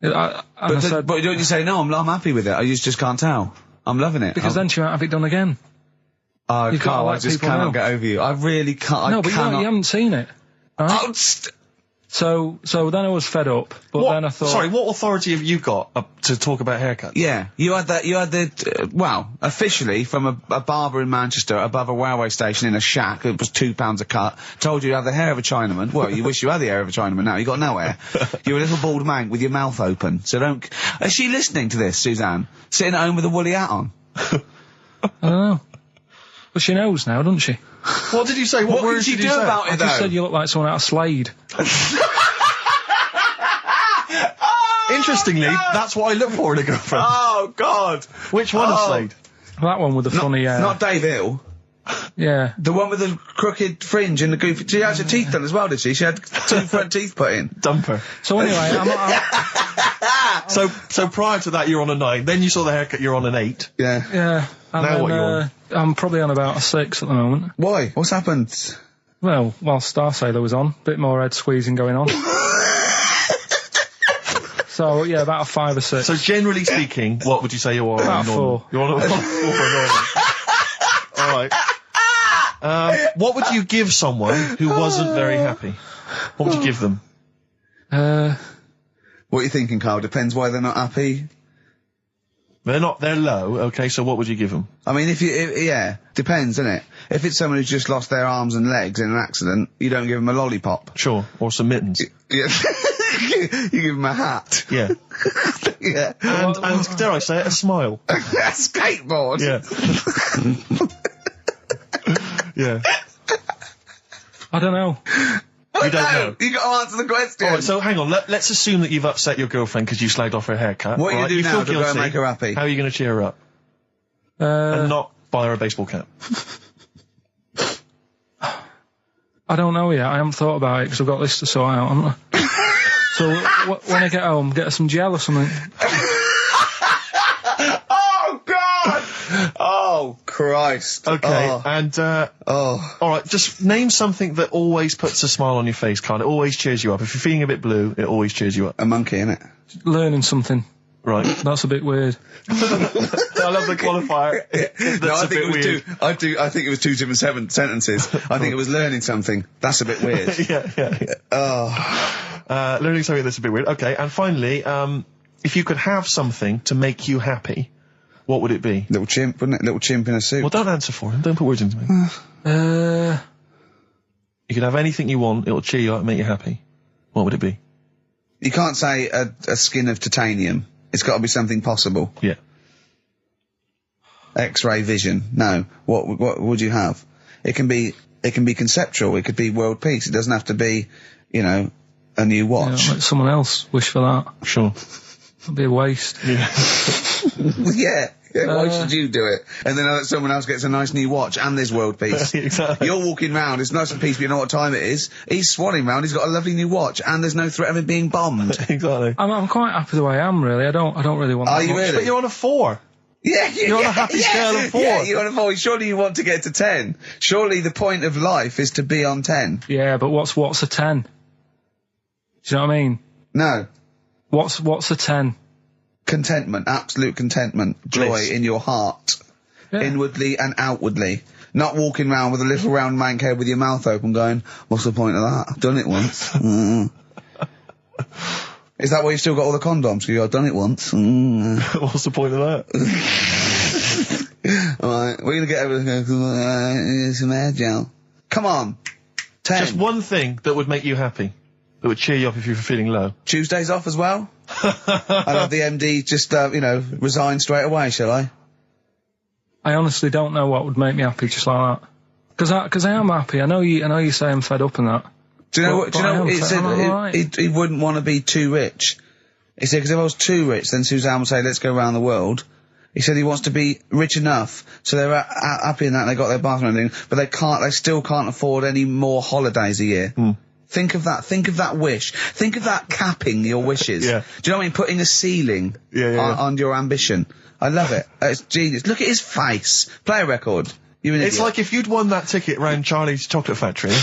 But don't you say, no, I'm happy with it, I just can't tell. I'm loving it. Because then she won't have it done again. Oh, Carl, I just cannot get over you. I really can't. No, but you haven't seen it. Right? Oh, So then I was fed up, but then I thought... Sorry, what authority have you got to talk about haircuts? Yeah, you had well, officially from a barber in Manchester above a railway station in a shack, it was £2 a cut, told you have the hair of a Chinaman. Well, you wish you had the hair of a Chinaman now, you got no hair. You're a little bald man with your mouth open, so don't... Is she listening to this, Suzanne? Sitting at home with a woolly hat on? I don't know. But she knows now, doesn't she? What did you say? What words did you do about it, I though? just said you look like someone out of Slade. Interestingly, that's what I look for in a girlfriend. Oh, God. Which one of Slade? That one with the funny... Not Dave Hill. Yeah. The one with the crooked fringe and the goofy... She had her teeth done as well, did she? She had 2 front teeth put in. Dumper. So anyway, So prior to that, you're on a 9. Then you saw the haircut, you're on an 8. Yeah. Yeah. And now then, what are you on? I'm probably on about a 6 at the moment. Why? What's happened? Well, while Star Sailor was on, bit more head squeezing going on. So, yeah, about a 5 or 6. So generally speaking, what would you say you are? About 4. You're on a 4 Alright. What would you give someone who wasn't very happy? What would you give them? What are you thinking, Carl? Depends why they're not happy. They're low, okay, so what would you give them? I mean, yeah, depends, innit? If it's someone who's just lost their arms and legs in an accident, you don't give them a lollipop. Sure, or some mittens. Yeah. You give them a hat. Yeah. Yeah. And dare I say it, a smile. A skateboard. Yeah. Yeah. I don't know. You don't know? You got to answer the question. Alright, so hang on, let's assume that you've upset your girlfriend because you slagged off her haircut. What are you going to do now to feel go and guilty. make her happy? How are you going to cheer her up? And not buy her a baseball cap. I don't know yet. I haven't thought about it because I've got this to sort out, haven't I? So when I get home, get her some gel or something. Oh, God! Oh, Christ. Okay, and, alright, just name something that always puts a smile on your face, Carl. It always cheers you up. If you're feeling a bit blue, it always cheers you up. A monkey, innit? Learning something. Right. That's a bit weird. I love the qualifier. That's I think it was 2 different sentences. I think it was learning something. That's a bit weird. Yeah. Oh. Learning something that's a bit weird. Okay, and finally, if you could have something to make you happy, what would it be? Little chimp, wouldn't it? Little chimp in a suit. Well, don't answer for him. Don't put words into me. You could have anything you want. It'll cheer you up and make you happy. What would it be? You can't say a skin of titanium. It's got to be something possible. Yeah. X-ray vision. No. What would you have? It can be conceptual. It could be world peace. It doesn't have to be, a new watch. Yeah, let someone else wish for that. Sure. It'd be a waste. Yeah. Why should you do it? And then someone else gets a nice new watch and there's world peace. Exactly. You're walking round, it's nice and peaceful, you know what time it is. He's swanning round, he's got a lovely new watch and there's no threat of him being bombed. Exactly. I'm quite happy the way I am, really. I don't really want that Are you much. really? But you're on a 4. Yeah, you're on a happy scale of 4. Yeah, you're on a 4. Surely you want to get to 10. Surely the point of life is to be on 10. Yeah, but what's a 10? Do you know what I mean? No. What's a 10? Contentment, absolute contentment, joy Bliss. in your heart, Yeah. inwardly and outwardly. Not walking around with a little round mank head with your mouth open going, what's the point of that? I've done it once. Is that why you've still got all the condoms? I've done it once. What's the point of that? We're gonna get over some air gel. Come on. 10. Just one thing that would make you happy. That would cheer you up if you were feeling low. Tuesdays off as well? I'll have the MD just, resign straight away, shall I? I honestly don't know what would make me happy just like that. Because I am happy. I know you say I'm fed up and that. Do you know what he said? He wouldn't want to be too rich. He said, because if I was too rich, then Suzanne would say, let's go around the world. He said he wants to be rich enough, so they're happy in that, and they got their bathroom and everything, but they still can't afford any more holidays a year. Think of that wish. Think of that capping your wishes. Yeah. Do you know what I mean? Putting a ceiling on your ambition. I love it. It's genius. Look at his face. Play a record. You're an It's idiot. like if you'd won that ticket round Charlie's Chocolate Factory,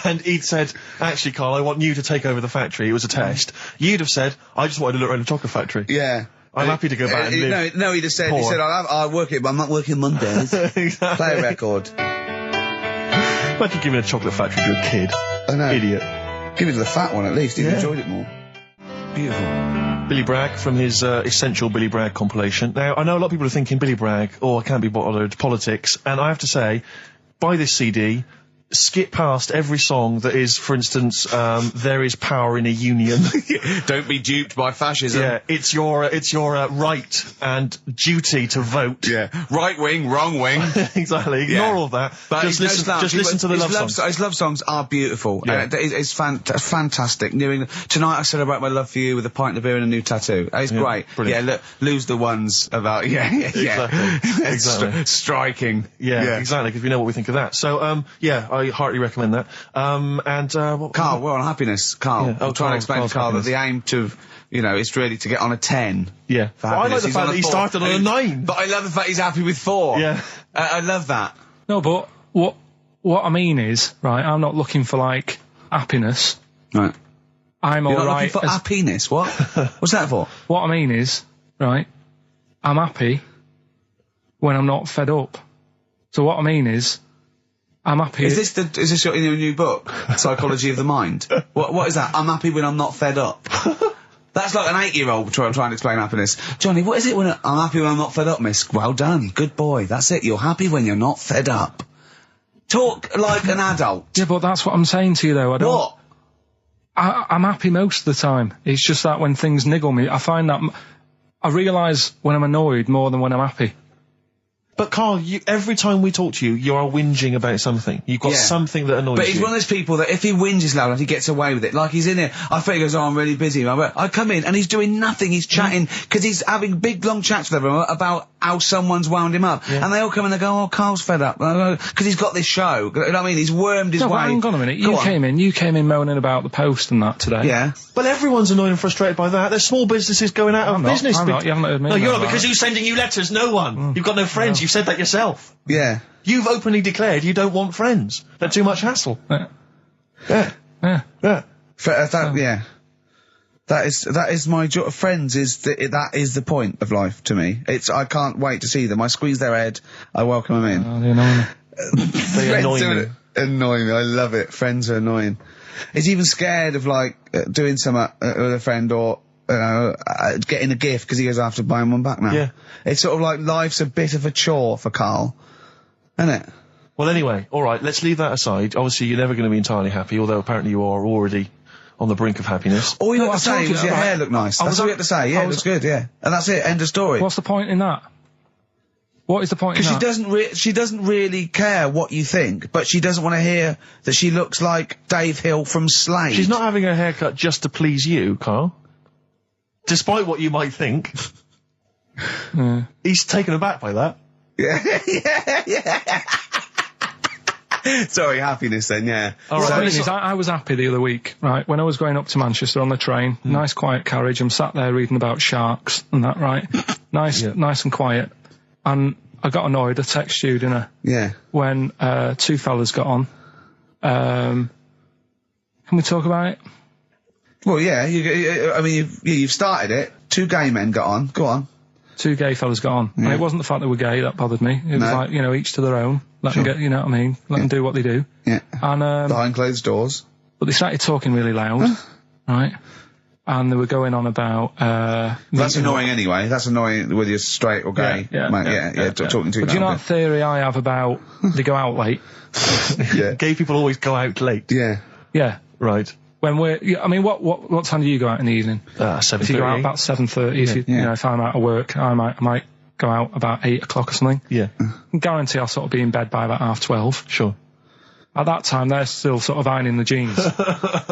and he'd said, actually, Carl, I want you to take over the factory. It was a test. You'd have said, I just wanted to look around the chocolate factory. Yeah. I'm happy to go back and live. No, he'd have said, poor. I'll work it, but I'm not working Mondays. Exactly. Play a record. Imagine giving a chocolate factory to a kid. I know. Idiot. Give it to the fat one at least. He'd enjoyed it more. Beautiful. Billy Bragg from his Essential Billy Bragg compilation. Now, I know a lot of people are thinking Billy Bragg, I can't be bothered, politics, and I have to say, buy this CD, skip past every song that is, for instance, there is power in a union. Don't be duped by fascism. Yeah, it's your right and duty to vote. Yeah. Right wing, wrong wing. Exactly. Ignore all that. But Just listen to the love songs. His love songs are beautiful. Yeah. It's fantastic. Tonight I celebrate my love for you with a pint of beer and a new tattoo. It's great. Brilliant. Yeah, look, lose the ones about, Exactly. Striking. Yeah, exactly, because we know what we think of that. So, I heartily recommend that. Carl, we're on happiness. Carl, Yeah. I'm trying to explain to Carl Happiness. that the aim to, is really to get on a 10. Yeah. For But I like happiness. the He's fact on that he 4. started on a 9. But I love the fact he's happy with 4. Yeah. I love that. No, but what I mean is, right, I'm not looking for, like, happiness. Right. I'm You're not alright. looking for happiness. What? What's that for? What I mean is, right, I'm happy when I'm not fed up. So what I mean is, I'm happy. Is this in your new book, Psychology of the Mind? What is that? I'm happy when I'm not fed up. That's like an 8-year-old trying to explain happiness. Johnny, what is it when I'm happy when I'm not fed up, miss? Well done. Good boy. That's it. You're happy when you're not fed up. Talk like an adult. Yeah, but that's what I'm saying to you, though. What? I'm happy most of the time. It's just that when things niggle me, I find that I realise when I'm annoyed more than when I'm happy. But Carl, every time we talk to you, you are whinging about something. You've got something that annoys you. But he's one of those people that if he whinges loud enough, he gets away with it. Like he's in here, I think he goes, I'm really busy. I come in and he's doing nothing. He's chatting, because he's having big, long chats with everyone about how someone's wound him up. Yeah. And they all come and they go, Carl's fed up. Because he's got this show. You know what I mean? He's wormed his way. No, but hang on a minute. You came in moaning about the Post and that today. Yeah. Well, everyone's annoyed and frustrated by that. There's small businesses going out of business. I'm not. You haven't heard me. No, you're not, because who's sending you letters? No one. You've got no friends. You've said that yourself. Yeah. You've openly declared you don't want friends. They're too much hassle. Yeah. That is my joy. Friends that is the point of life to me. I can't wait to see them. I squeeze their head. I welcome them in. They annoy me. They annoy me. Annoying me. I love it. Friends are annoying. He's even scared of doing something with a friend or getting a gift because he goes after buying one back now. Yeah. It's sort of like life's a bit of a chore for Carl, isn't it? Well, anyway, all right, let's leave that aside. Obviously, you're never going to be entirely happy, although apparently you are already on the brink of happiness. All you had to say was your hair looked nice. That's all you had to say. Yeah, it looks good, yeah. And that's it, end of story. What's the point in that? What is the point in that? Because she doesn't really care what you think, but she doesn't want to hear that she looks like Dave Hill from Slade. She's not having her haircut just to please you, Carl. Despite what you might think. He's taken aback by that. Yeah. Sorry, happiness then, yeah. All right, I was happy the other week, right, when I was going up to Manchester on the train, nice quiet carriage, I'm sat there reading about sharks and that, right? Nice and quiet. And I got annoyed, I texted you, didn't I? Yeah. When, 2 fellas got on. Can we talk about it? Well, yeah, you've started it. 2 gay men got on. Go on. 2 gay fellas got on. Yeah. And it wasn't the fact they were gay that bothered me. It was like, each to their own. Let them get, you know what I mean? Let them do what they do. Yeah. And, behind closed doors. But they started talking really loud, right? and they were going on about... That's annoying anyway. That's annoying whether you're straight or gay. Talking to you. But do you know that theory I have about they go out late? Yeah. Gay people always go out late. Yeah. Yeah. Right. When I mean, what time do you go out in the evening? 7:30. If you go out about 7:30, you know, if I'm out of work, I might go out about 8 o'clock or something. Yeah. I guarantee I'll sort of be in bed by about 12:30. Sure. At that time, they're still sort of ironing the jeans,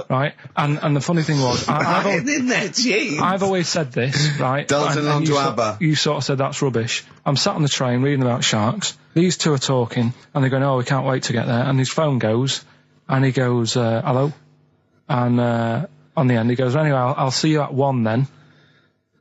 right? And the funny thing was, I've always said this, right? Dancing along to ABBA. You sort of said that's rubbish. I'm sat on the train reading about sharks. These two are talking, and they're going, "Oh, we can't wait to get there." And his phone goes, and he goes, "Hello," and on the end he goes, "Anyway, I'll see you at 1 then,"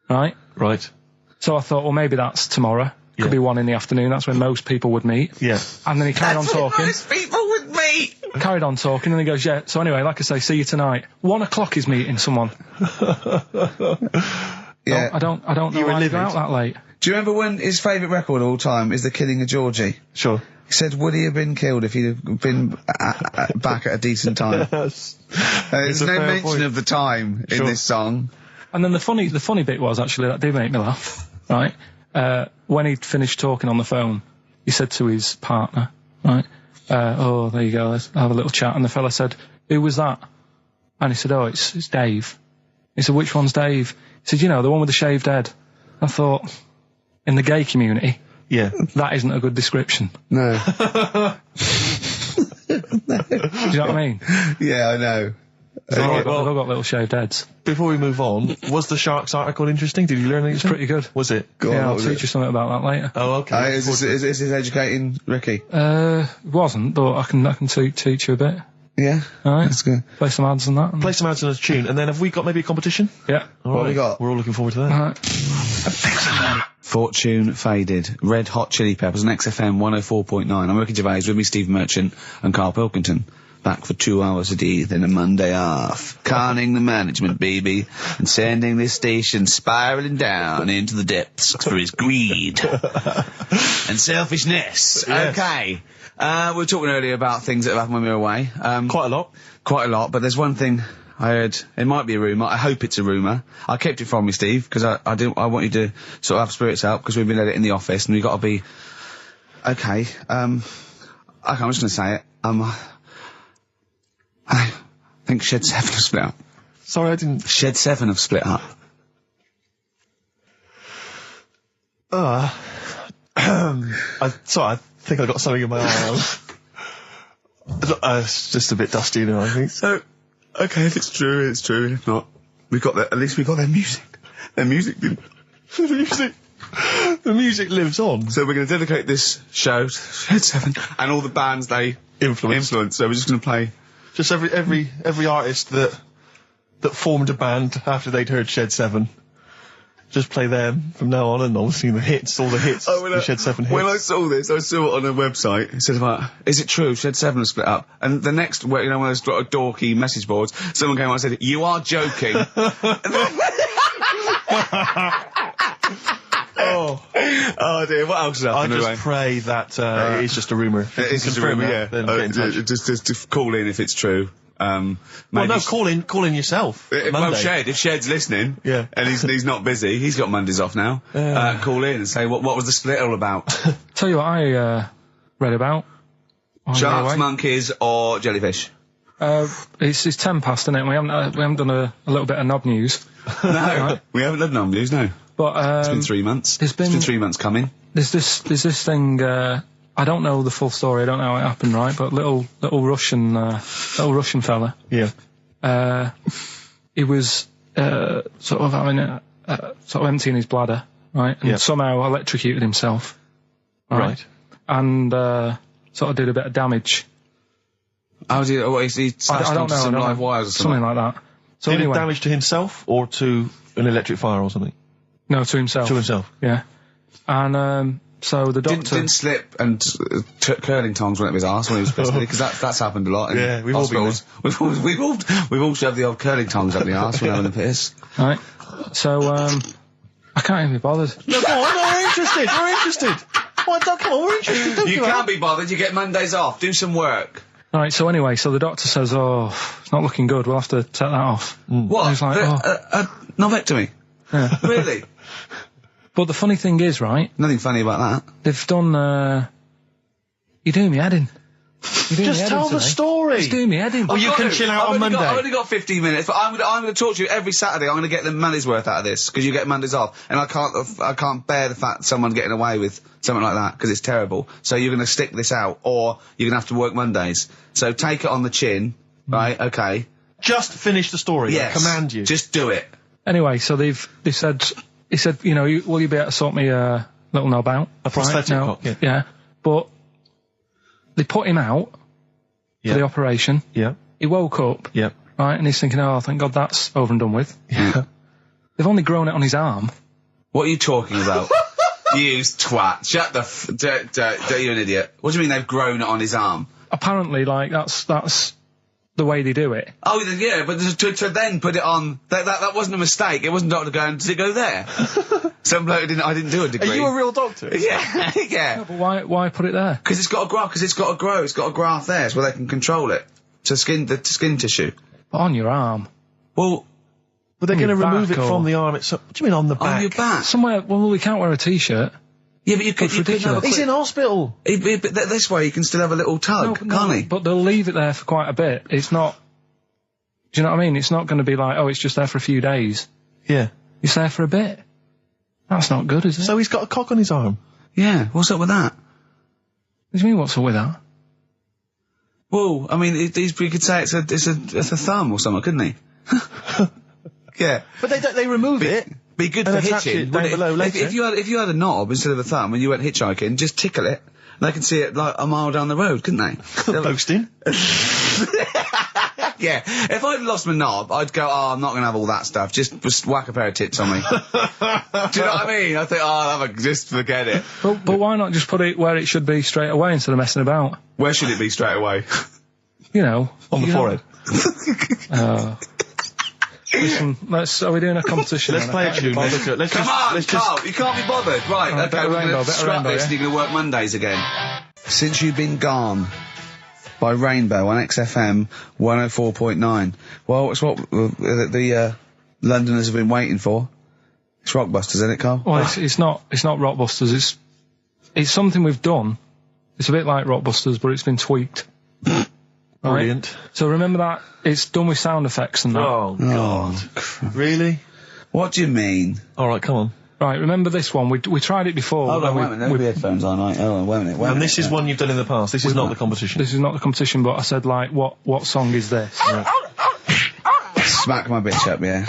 right? Right. So I thought, well, maybe that's tomorrow. Could be 1 in the afternoon. That's when most people would meet. Yeah. And then he carried on talking. Most people would meet. Carried on talking, and he goes, "Yeah." So anyway, like I say, see you tonight. 1 o'clock is meeting someone. Yeah. I don't know why you go out that late. Do you remember when his favourite record of all time is The Killing of Georgie? Sure. He said, would he have been killed if he'd have been back at a decent time? Yes. There's no mention of the time in this song. And then the funny bit was, actually, that did make me laugh, right? When he'd finished talking on the phone, he said to his partner, right, "Oh, there you go, let's have a little chat." And the fella said, "Who was that?" And he said, "Oh, it's Dave." He said, "Which one's Dave?" He said, "You know, the one with the shaved head." I thought, in the gay community, that isn't a good description. No. Do you know what I mean? Yeah, I know. They've all got little shaved heads. Before we move on, was the Sharks article interesting? Did you learn anything? It's pretty good. Was it? I'll teach you something about that later. Oh, okay. Is this educating Ricky? It wasn't, but I can teach you a bit. Yeah. All right. That's good. Play some ads and that. Play some ads and a tune, and then have we got maybe a competition? Yeah. All What right. have we got? We're all looking forward to that. All right. Fortune Faded, Red Hot Chili Peppers on XFM 104.9. I'm Ricky Gervais, with me Steve Merchant and Karl Pilkington. Back for 2 hours a day, then a Monday off. Carning the management, baby, and sending this station spiralling down into the depths for his greed and selfishness. Yes. Okay. We were talking earlier about things that have happened when we were away. Quite a lot. Quite a lot, but there's one thing I heard. It might be a rumour. I hope it's a rumour. I kept it from you, Steve, because I want you to sort of have spirits out, because we've been at it in the office, and we've got to be... Okay, I'm just going to say it. I think Shed 7 have split up. Sorry, I didn't... Shed 7 have split up. I think I got something in my eye. It's just a bit dusty now, I think. So, okay, if it's true, it's true. If not, at least we got their music. Their music didn't... The music lives on. So we're going to dedicate this show to Shed 7 and all the bands they influence. So we're just going to play... Just every artist that formed a band after they'd heard Shed 7. Just play them from now on, and obviously the hits, all the hits, the Shed 7 hits. When I saw this, I saw it on a website. It said about, is it true Shed 7 has split up? And the next, one of those dorky message boards, someone came on and said, "You are joking." Oh dear, what else is happening? I just pray that it is just a rumour. It is just a rumour, yeah. Then get in touch. Just call in if it's true. Well, no, call in yourself. Well, Shed, if Shed's listening, and he's not busy, he's got Mondays off now. Call in and say what was the split all about? Tell you what I read about. Sharks, monkeys, or jellyfish? It's 10 past, isn't it? We haven't done a little bit of knob news. No, right? We haven't done knob news, no. It's been 3 months. It's been 3 months coming. There's this thing. I don't know the full story. I don't know how it happened, right? But little Russian fella. Yeah. He was sort of having sort of emptying his bladder, right? And somehow electrocuted himself. Right. And sort of did a bit of damage. How did he slashed onto some live wires or something? Something like that. So did anyway, it damage to himself or to an electric fire or something? No, to himself. To himself. Yeah. And so the doctor didn't slip and curling tongs went up his arse when he was pissed, because that's happened a lot. In we've all been there. We've all shoved the old curling tongs up the arse when having a piss. Right. So I can't even be bothered. No, go on. No, we're interested. We're interested. Come on, we're interested. You can't be bothered. You get Mondays off. Do some work. Right, so anyway, so the doctor says, oh, it's not looking good, we'll have to take that off. What? And he's like, Novectomy? Yeah. Really? But the funny thing is, right, Nothing funny about that. they've done, you're doing me head in. Just tell the story. It's doing me head in. Oh, you can chill out on Monday. I've only got 15 minutes, but I'm going to talk to you every Saturday. I'm going to get the money's worth out of this, because you get Mondays off. And I can't bear the fact someone getting away with something like that, because it's terrible. So you're going to stick this out, or you're going to have to work Mondays. So take it on the chin, right? Okay. Just finish the story. Yes. I command you. Just do it. Anyway, so he said, you know, will you be able to sort me a little knob out? A prosthetic cock, yeah. Yeah. But they put him out for the operation. Yeah. He woke up. Yeah. Right, and he's thinking, oh, thank God that's over and done with. Yeah. They've only grown it on his arm. What are you talking about? You twat. Shut the you're an idiot. What do you mean they've grown it on his arm? Apparently, like, that's the way they do it. Oh, yeah, but to then put it on, that wasn't a mistake. It wasn't doctor going, does it go there? Some bloke I didn't do a degree. Are you a real doctor? Yeah, yeah. No, but why put it there? Because it's got to grow, it's got a graft there, so they can control it. To skin tissue. But on your arm. Well, But they're going to your remove it back from the arm itself. What do you mean on the back? on your back. Somewhere, well, we can't wear a t-shirt. Yeah, but you could have a ridiculous. He's in hospital. But this way you can still have a little tug, can't he? But they'll leave it there for quite a bit. It's not, do you know what I mean? It's not going to be like, oh, it's just there for a few days. Yeah. It's there for a bit. That's not good, is it? So he's got a cock on his arm. Yeah, what's up with that? What do you mean, what's up with that? Well, I mean, we could say it's a thumb or something, couldn't he? Yeah. But they remove it. Be good And for attach hitching. it down below later. If you had a knob instead of a thumb and you went hitchhiking, just tickle it. They can see it like a mile down the road, couldn't they? Boasting. Yeah. If I'd lost my knob, I'd go, oh, I'm not going to have all that stuff. Just whack a pair of tits on me. Do you know what I mean? I think, oh, just forget it. But why not just put it where it should be straight away instead of messing about? Where should it be straight away? You know. On the forehead. Listen, are we doing a competition? Let's play a tune. Come on, Carl, you can't be bothered. Right, Right, okay, we're going to scrap this yeah? and you're going to work Mondays again. Since You've Been Gone by Rainbow on XFM 104.9. Well, it's what the Londoners have been waiting for. It's Rockbusters, isn't it, Carl? Well, it's not Rockbusters. It's something we've done. It's a bit like Rockbusters, but it's been tweaked. Brilliant. Right? So remember that it's done with sound effects and that. Oh, God. Really? What do you mean? All right, come on. Right, remember this one? We tried it before. Hold on, wait a minute, no headphones on, right? Hold on, wait a minute. And this is one you've done in the past. This is not the competition. This is not the competition, but I said, like, what song is this? Smack my bitch up, yeah.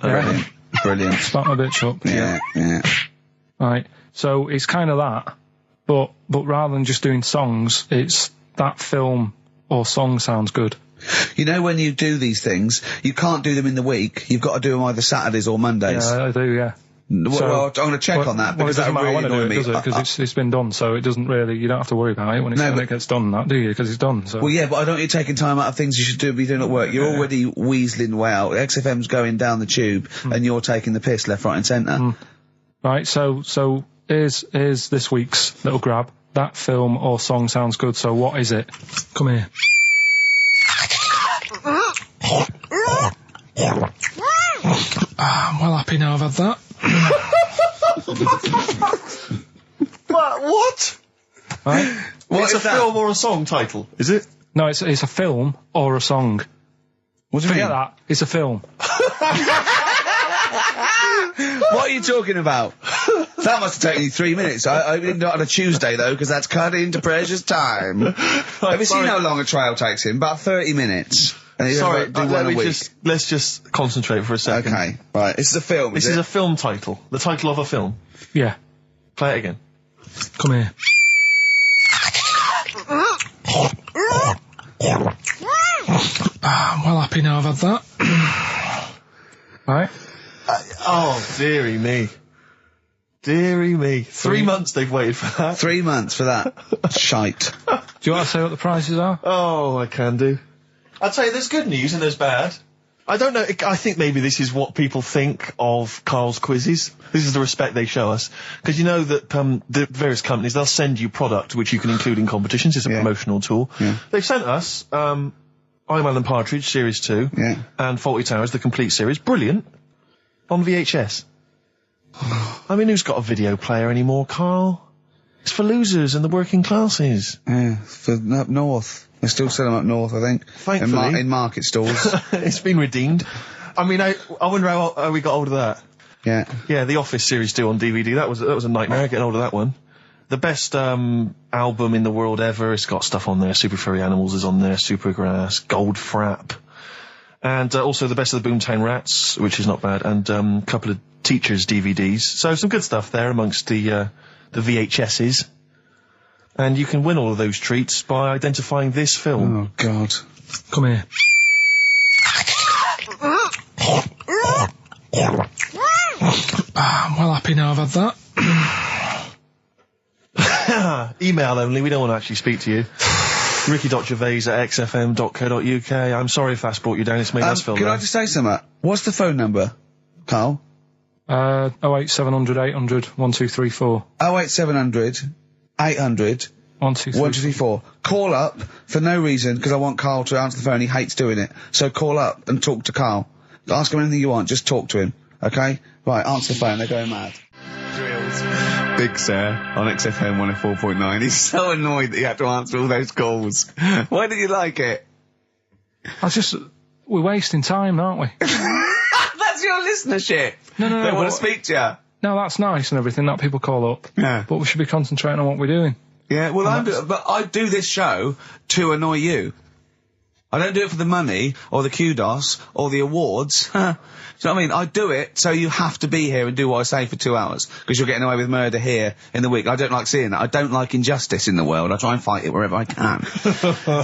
Brilliant. Brilliant. Smack my bitch up. Yeah. Right, so it's kind of that, but rather than just doing songs, it's that film or song sounds good. You know, when you do these things, you can't do them in the week. You've got to do them either Saturdays or Mondays. Yeah, I do, yeah. Well, I'm going to check on that, because that really annoy me. Because it's been done, so it doesn't really, you don't have to worry about it when it gets done, that, do you? Because it's done, so. Well, yeah, but I don't want you taking time out of things you should be doing at work. You're already weaseling way out. XFM's going down the tube, and you're taking the piss left, right and centre. Right, so here's this week's little grab. That film or song sounds good, so what is it? Come here. I'm well happy now I've had that. What? Right? It's a film or a song title, is it? No, it's a film or a song. What do you Forget mean? that. It's a film. What are you talking about? That must have taken you 3 minutes. I didn't do it on a Tuesday, though, because that's cut into precious time. Have you seen how long a trial takes him? About 30 minutes. And he's Sorry, do one a week. let's just concentrate for a second. Okay, right. This is a film, This is a film title. The title of a film. Yeah. Play it again. Come here. I'm well happy now I've had that. Right? Oh, dearie me. Dearie me. 3 months they've waited for that. 3 months for that. Shite. Do you want to say what the prices are? Oh, I can do. I'll tell you, there's good news and there's bad. I don't know. I think maybe this is what people think of Karl's quizzes. This is the respect they show us. Because you know that the various companies, they'll send you product which you can include in competitions. It's a promotional tool. Yeah. They've sent us I'm Alan Partridge, Series 2, and Fawlty Towers, the complete series. Brilliant. On VHS. I mean, who's got a video player anymore, Karl? It's for losers and the working classes. Yeah, for up north. They still sell them up north, I think. Thankfully. In market stores. It's been redeemed. I mean, I wonder how we got hold of that. Yeah. Yeah, The Office Series 2 on DVD. That was a nightmare getting hold of that one. The best album in the world ever. It's got stuff on there. Super Furry Animals is on there. Supergrass, Gold Frap. And also the best of the Boomtown Rats, which is not bad. And a couple of Teachers DVDs. So some good stuff there amongst the VHSs. And you can win all of those treats by identifying this film. Oh, God. Come here. I'm well happy now I've had that. Email only, we don't want to actually speak to you. ricky.gervais@xfm.co.uk. I'm sorry if that's brought you down, it's made us feel Can I just say something? What's the phone number, Karl? 08700 800 1234. 08700 800 1234. Call up for no reason, because I want Karl to answer the phone. He hates doing it. So call up and talk to Karl. Ask him anything you want, just talk to him. Okay? Right, answer the phone, they're going mad. Drills. Big Sir on XFM 104.9. He's so annoyed that he had to answer all those calls. Why did you like it? We're wasting time, aren't we? That's your listenership. No. They want to speak to you. No, that's nice and everything that people call up. Yeah. But we should be concentrating on what we're doing. Yeah, well, but I do this show to annoy you. I don't do it for the money, or the kudos, or the awards. Do you know what I mean? I do it so you have to be here and do what I say for 2 hours, because you're getting away with murder here in the week. I don't like seeing that. I don't like injustice in the world. I try and fight it wherever I can.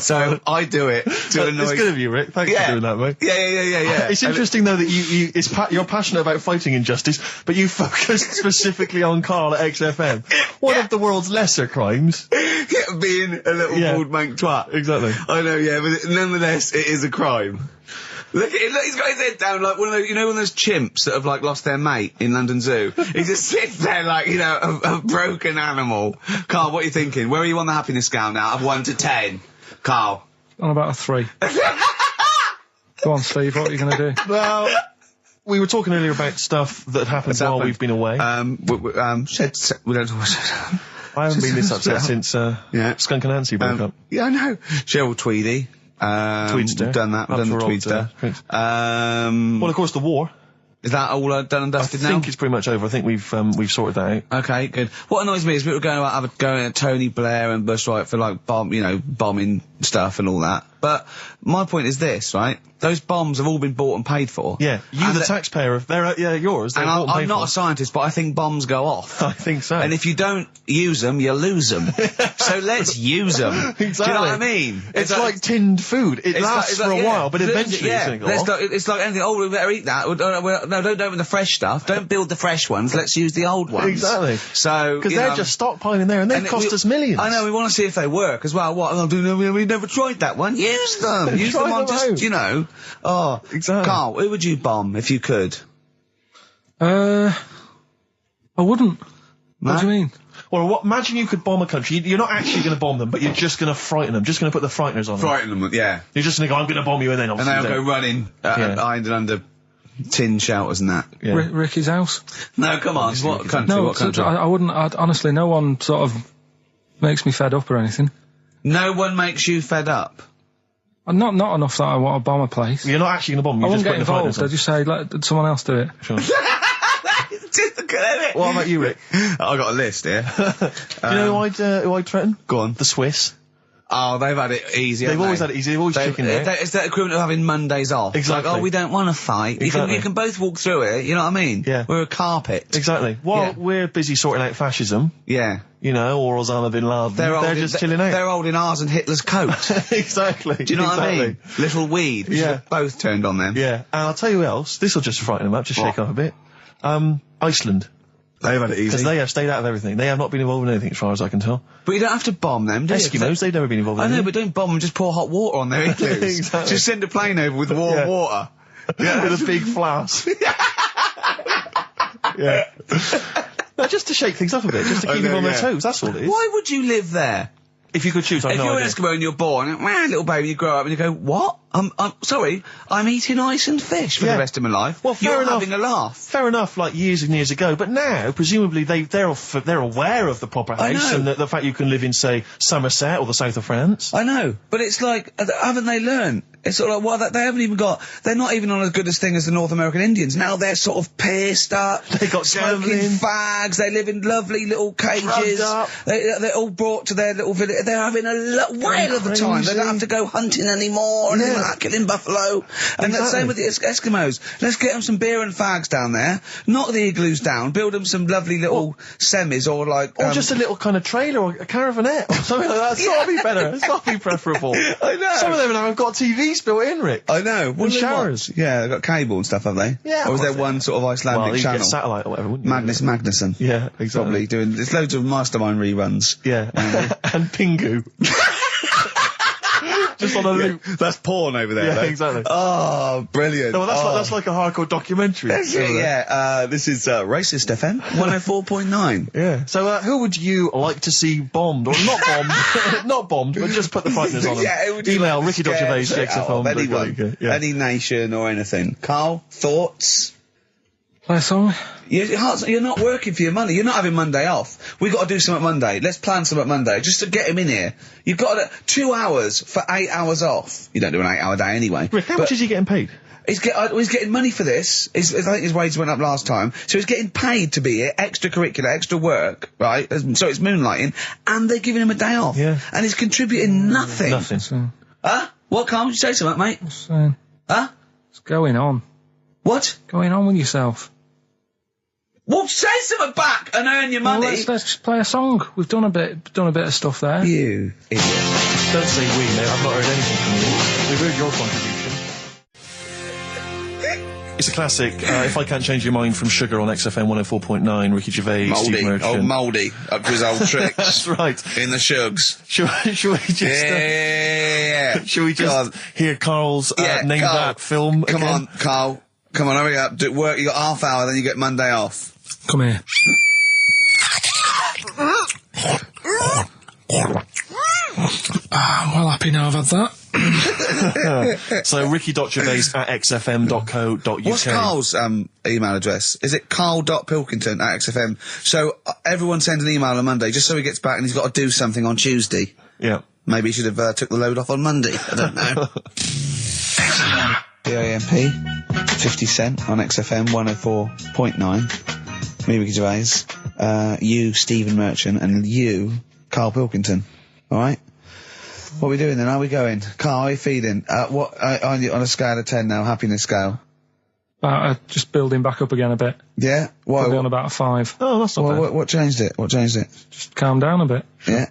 So I do it to annoy... It's good of you, Rick. Thanks for doing that, mate. Yeah. It's interesting, though, that you're passionate about fighting injustice, but you focus specifically on Karl at XFM. One of the world's lesser crimes. Being a little bald mank twat. Exactly. I know, yeah, but nonetheless, it is a crime. Look at him, look, he's got his head down like one of those, one of those chimps that have, like, lost their mate in London Zoo. He just sits there like, a broken animal. Karl, what are you thinking? Where are you on the happiness scale now, of 1 to 10? Karl? On about a 3. Go on, Steve, what are you going to do? Well, we were talking earlier about stuff that happened while we've been away. We don't talk about I haven't been this upset since Skunk and Nancy broke up. Yeah, I know. Cheryl Tweedy. Tweedster. We've done that. We've done the Tweedster. Well, of course, the war. Is that all done and dusted now? I think it's pretty much over. I think we've sorted that out. Okay, good. What annoys me is people going at Tony Blair and Bush, right, for like bombing stuff and all that. But my point is this, right? Those bombs have all been bought and paid for. Yeah, the taxpayer, they're yours. They're bought and paid I'm not for. a scientist, but I think bombs go off. I think so. And if you don't use them, you lose them. So let's use them. Exactly. Do you know what I mean? It's like tinned food. It lasts for a while, but eventually it's going to go off. It's like anything. Oh, we better eat that. No, don't open the fresh stuff. Don't build the fresh ones. Let's use the old ones. Exactly. So because they're just stockpiling there, and they cost us millions. I know. We want to see if they work as well. What? We never tried that one. Use them. Use them on just, Oh, exactly. Karl, who would you bomb if you could? I wouldn't. No? What do you mean? Well, imagine you could bomb a country. You're not actually going to bomb them, but you're just going to frighten them. Just going to put the frighteners on them. Frighten them, yeah. You're just going to go, I'm going to bomb you, and then obviously... And they'll go running behind and under tin shelters and that. Yeah. Ricky's house? No, come on. What country? No, what country? I wouldn't. Honestly, no one sort of makes me fed up or anything. No one makes you fed up? Not enough that I want to bomb a place. You're not actually going to bomb. I wouldn't get involved. I'd just say, let someone else do it. Sure. Just look at it. What about you, Rick? I got a list here. You know who I'd threaten? Go on. The Swiss. Oh, they've had it easy. They've always had it easy. They've always chickened out. It's that equivalent of having Mondays off. Exactly. Like, we don't want to fight. Exactly. You can both walk through it. You know what I mean? Yeah. We're a carpet. Exactly. While we're busy sorting out fascism. Yeah. Or Osama bin Laden. They're just chilling out. They're holding ours and Hitler's coat. Exactly. Do you know what I mean? Little weed. Yeah. Both turned on them. Yeah. And I'll tell you who else. This will just frighten them up. Just shake them up a bit. Iceland. They've had it easy. Because they have stayed out of everything. They have not been involved in anything, as far as I can tell. But you don't have to bomb them, do you? Eskimos, they've never been involved in anything. I know, but don't bomb them, just pour hot water on their igloos. Exactly. Just send a plane over with warm water. with a big flask. Yeah. No, just to shake things up a bit, just to keep them on their toes, that's all it is. Why would you live there? If you could choose, I have If no you're an idea. Eskimo and you're born, little baby, you grow up and you go, what? I'm sorry, I'm eating ice and fish for the rest of my life. Well, fair you're enough. having a laugh. Fair enough, like years and years ago, but now, presumably, they're aware of the proper I house know. and the fact you can live in, say, Somerset or the south of France. I know, but it's like, haven't they learned? It's sort of like, they haven't even got, they're not even on as good a thing as the North American Indians. Now they're sort of pierced up. They got smoking gambling. fags. They live in lovely little cages. Drugged up. They're all brought to their little village. They're having a whale of the time. They don't have to go hunting anymore and anything like that, killing buffalo. And the same with the Eskimos. Let's get them some beer and fags down there. Knock the igloos down. Build them some lovely little semis or like... Or just a little kind of trailer or a caravanette or something like that. It's got to be better. It's got to be preferable. I know. Some of them now have got TVs built in, Rick. I know. And showers. Yeah, they've got cable and stuff, have they? Yeah, Or is there well, one sort of Icelandic Well, you channel? get satellite or whatever, wouldn't you? Magnus Magnuson. Yeah, exactly. Probably doing... There's loads of Mastermind reruns. Yeah. And Pingu. Just on a loop. That's porn over there, Yeah, though. exactly. Oh, brilliant. No, well, that's like a hardcore documentary. Yeah, this is Racist FM 104.9. Yeah. So, who would you like to see bombed? Or not bombed. Not bombed, but just put the frighteners on them. Yeah, it would Email Ricky.Gervais, XFM. Anyone. Yeah. Any nation or anything. Carl, thoughts? Play a song? You're not working for your money. You're not having Monday off. We've got to do something Monday. Let's plan something Monday, just to get him in here. You've got 2 hours for 8 hours off. You don't do an 8 hour day anyway. Rick, how much is he getting paid? He's getting money for this. I think his wage went up last time. So he's getting paid to be here, extracurricular, extra work, right? So it's moonlighting, and they're giving him a day off. Yeah. And he's contributing nothing. Nothing. Huh? What, Carl? You say something, mate? Huh? What's going on? What? Going on with yourself? Well, say something back and earn your money. Well, let's just play a song. We've done a bit of stuff there. You idiot. Don't say we, mate. I've not heard anything from you. We've heard your contribution. It's a classic, If I Can't Change Your Mind from Sugar on XFM 104.9, Ricky Gervais, Steve Merchant. Old Mouldy, up to his old tricks. That's right. In the shugs. Should we just... Yeah. Should we just hear Carl's name Carl. that film Come again? on, Carl. Come on, hurry up. Do work. You got half hour, then you get Monday off. Come here. I'm well happy now I've had that. So Ricky.Gervais at xfm.co.uk. What's Carl's email address? Is it carl.pilkington@xfm? So everyone sends an email on Monday, just so he gets back and he's got to do something on Tuesday. Yeah. Maybe he should have took the load off on Monday. I don't know. PIMP, 50 Cent on XFM 104.9. Me, Ricky Gervais. You, Stephen Merchant, and you, Karl Pilkington. Alright? What are we doing then? How are we going? Carl, how are you feeling? On a scale of 10 now, happiness scale? Just building back up again a bit. Yeah? Why? Probably on about a 5. Oh, that's not bad. What changed it? What changed it? Just calm down a bit. Yeah?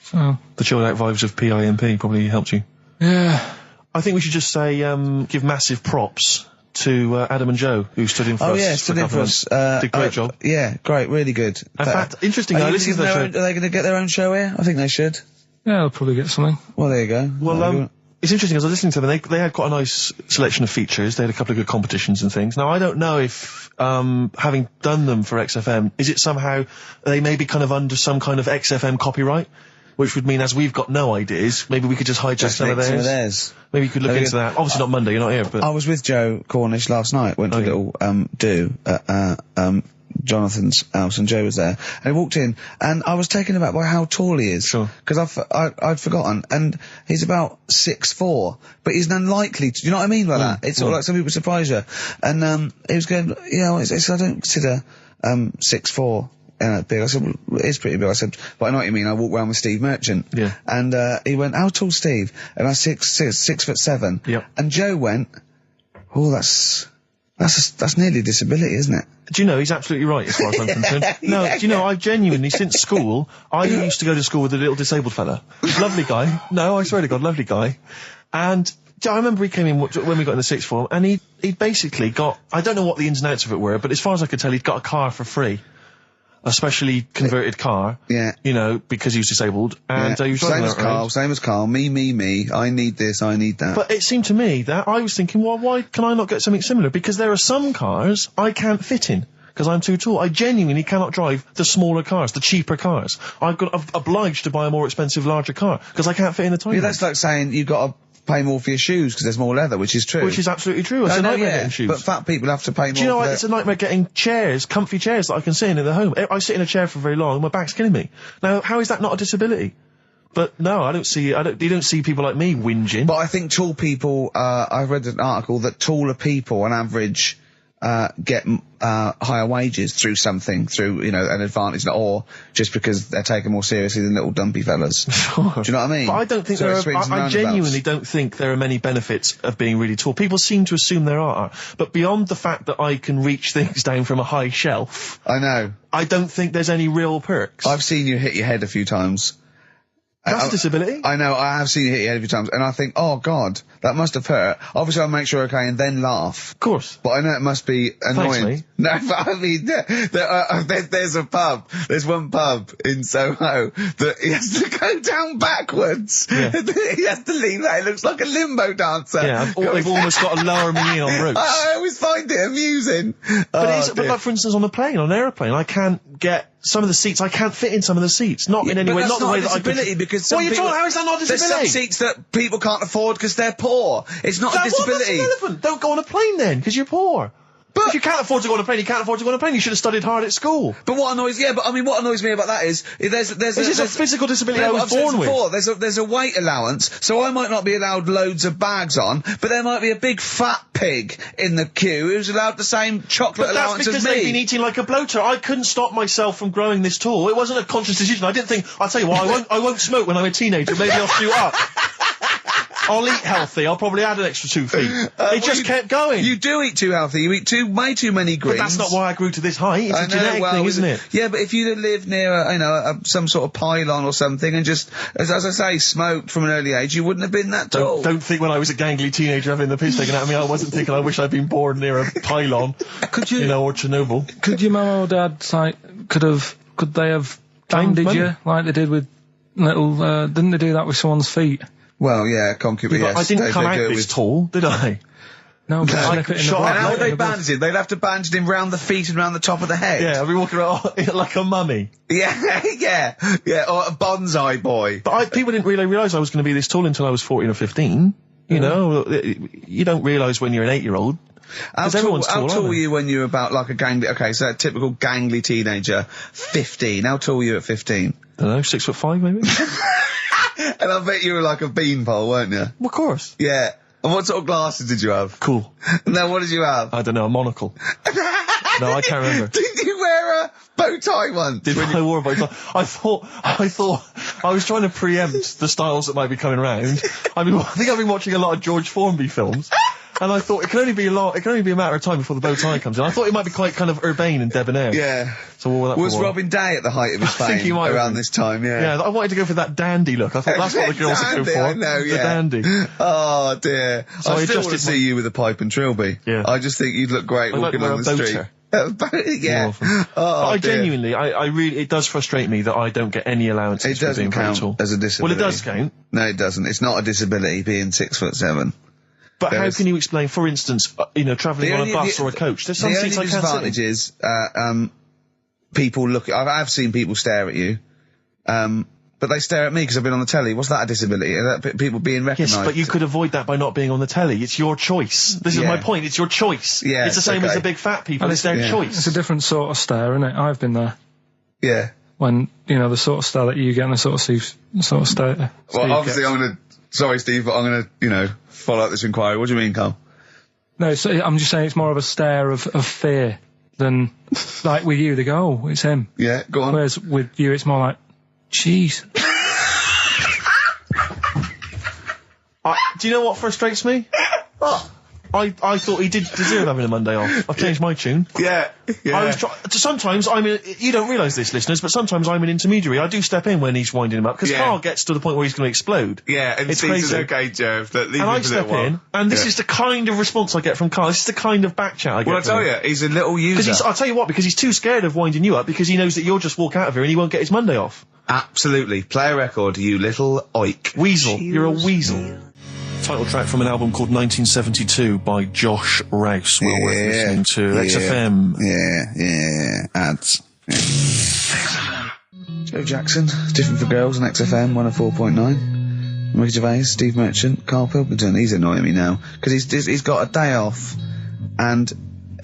So, The chilled out vibes of PIMP probably helped you. yeah. I think we should just say, give massive props to Adam and Joe, who stood in for us. Oh yeah, stood in for us. Did a great job. Yeah, great, really good. In fact, interesting, I listened to that show. Are they going to get their own show here? I think they should. Yeah, I'll probably get something. Well, there you go. Well, it's interesting, as I was listening to them, they had quite a nice selection of features. They had a couple of good competitions and things. Now, I don't know if, having done them for XFM, is it somehow, they may be kind of under some kind of XFM copyright? Which would mean, as we've got no ideas, maybe we could just hijack some of theirs. Maybe you could look into that. Obviously not Monday, you're not here, but... I was with Joe Cornish last night, went to a little, do at, Jonathan's house, and Joe was there. And he walked in, and I was taken aback by how tall he is. Sure. Because I'd forgotten. And he's about 6'4", but he's unlikely to, you know what I mean by that? It's sort of like some people surprise you. And, he was going, you know, I don't consider, 6'4", big. I said, well, it is pretty big. I said, but I know what you mean. I walk around with Steve Merchant. Yeah. And, he went, how tall's Steve? And I said, 6'7". Yep. And Joe went, oh, that's nearly a disability, isn't it? Do you know, he's absolutely right as far as I'm concerned. No, do you know, I've genuinely, since school, I used to go to school with a little disabled fella. Lovely guy. No, I swear to God, lovely guy. And I remember he came in when we got in the sixth form, and he'd basically got, I don't know what the ins and outs of it were, but as far as I could tell, he'd got a car for free. a specially converted car. Yeah. You know, because he was disabled, and he was driving Same as Carl. Me. I need this, I need that. But it seemed to me that I was thinking, well, why can I not get something similar? Because there are some cars I can't fit in. Because I'm too tall. I genuinely cannot drive the smaller cars, the cheaper cars. I'm obliged to buy a more expensive, larger car, because I can't fit in the tiny one. That's like saying you've got to pay more for your shoes because there's more leather, which is true. Which is absolutely true. It's a nightmare getting shoes. But fat people have to pay more. Do you know for what? their... It's a nightmare getting chairs, comfy chairs that I can sit in the home. I sit in a chair for very long and my back's killing me. Now, how is that not a disability? But no, you don't see people like me whinging. But I think tall people, I read an article that taller people on average, get higher wages through an advantage, or just because they're taken more seriously than little dumpy fellas. Sure. Do you know what I mean? But I don't think I genuinely don't think there are many benefits of being really tall. People seem to assume there are, but beyond the fact that I can reach things down from a high shelf, I know. I don't think there's any real perks. I've seen you hit your head a few times. That's a disability. I know, I have seen you hit your head a few times, and I think, oh God, that must have hurt. Obviously I'll make sure okay and then laugh. Of course. But I know it must be annoying. Thanks, mate. No, but I mean, there's a pub, there's one pub in Soho that he has to go down backwards. Yeah. He has to lean back, it looks like a limbo dancer. Yeah, they've almost got to lower me in on ropes. I always find it amusing. But like, for instance, on a plane, on an aeroplane, I can't get some of the seats, I can't fit in some of the seats. Not in any way, not the way that I could. Because what are you talking? How is that not a disability? There's some seats that people can't afford because they're poor. It's not a disability. That's irrelevant. Don't go on a plane then, because you're poor. But if you can't afford to go on a plane, you can't afford to go on a plane. You should have studied hard at school. But what annoys me about that is there's a physical disability I was born with. There's a weight allowance, so I might not be allowed loads of bags on, but there might be a big fat pig in the queue who's allowed the same chocolate allowance as me. That's because they've been eating like a bloater. I couldn't stop myself from growing this tall. It wasn't a conscious decision. I didn't think, I'll tell you what, I won't smoke when I'm a teenager. Maybe I'll shoot up. I'll eat healthy. I'll probably add an extra 2 feet. It just kept going. You do eat too healthy. You eat way too many greens. But that's not why I grew to this height. It's a genetic thing, isn't it? Yeah, but if you'd have lived near some sort of pylon or something and just, as I say, smoked from an early age, you wouldn't have been that tall. Don't think when I was a gangly teenager having the piss taken out of me, I wasn't thinking I wish I'd been born near a pylon. Or Chernobyl. Could your mum or dad, could they have banded you like they did with little, didn't they do that with someone's feet? Well, yeah, concubine, yes. I didn't come out this tall, did I? No, but how would they bandage him? They'd have to bandage him round the feet and round the top of the head. Yeah, I'd be walking around like a mummy. Yeah, or a bonsai boy. But people didn't really realise I was going to be this tall until I was 14 or 15. You know, you don't realise when you're an 8-year-old. How tall were you when you were about like a gangly, a typical gangly teenager, 15? How tall were you at 15? I don't know, 6'5" maybe? And I bet you were like a beanpole, weren't you? Well, of course. Yeah. And what sort of glasses did you have? Cool. No, what did you have? I don't know, a monocle. No, I can't remember. Did you wear a bow tie once? I wore a bow tie? I thought I was trying to preempt the styles that might be coming around. I think I've been watching a lot of George Formby films. And I thought it can only be a matter of time before the bow tie comes in. I thought it might be quite kind of urbane and debonair. Yeah. So what was Robin Day at the height of his fame around this time? Yeah. Yeah, I wanted to go for that dandy look. I thought that's what the girls would go for. I know, yeah. The dandy. Oh dear. So I still want to see you with a pipe and trilby. Yeah. I just think you'd look great walking along the street. Yeah. I genuinely, I really, it does frustrate me that I don't get any allowances. It doesn't count as a disability. Well, it does count. No, it doesn't. It's not a disability being 6'7". But how can you explain, for instance, travelling on a bus or a coach? There's some seats I can't sit in. The only disadvantage is, people look, I've seen people stare at you, but they stare at me because I've been on the telly. What's that a disability? People being recognised? Yes, but you could avoid that by not being on the telly. It's your choice. This is my point. It's your choice. Yeah, it's the same as the big fat people. It's their choice. It's a different sort of stare, isn't it? I've been there. Yeah. When, the sort of stare that you get and the sort of stare. Well, obviously sorry, Steve, but I'm gonna, follow up this inquiry. What do you mean, Carl? No, I'm just saying it's more of a stare of fear than, like with you, they go, oh, it's him. Yeah, go on. Whereas with you, it's more like, jeez. Do you know what frustrates me? I thought he did deserve having a Monday off. I've changed my tune. Yeah. Sometimes you don't realise this, listeners, but sometimes I'm an intermediary. I do step in when he's winding him up, because Karl gets to the point where he's going to explode. Yeah, and it's sees crazy. it's okay, Jeff. And I step in, and this is the kind of response I get from Karl. This is the kind of back chat I get Well, I from tell him. you, he's a little user. I'll tell you what, because he's too scared of winding you up, because he knows that you'll just walk out of here and he won't get his Monday off. Absolutely. Play a record, you little oik. Weasel. You're a weasel. Title track from an album called 1972 by Josh Rouse. Well worth listening to. XFM. Yeah. Ads. Joe Jackson, Different for Girls on XFM 104.9. Ricky Gervais, Steve Merchant, Karl Pilkington. He's annoying me now, because he's got a day off, and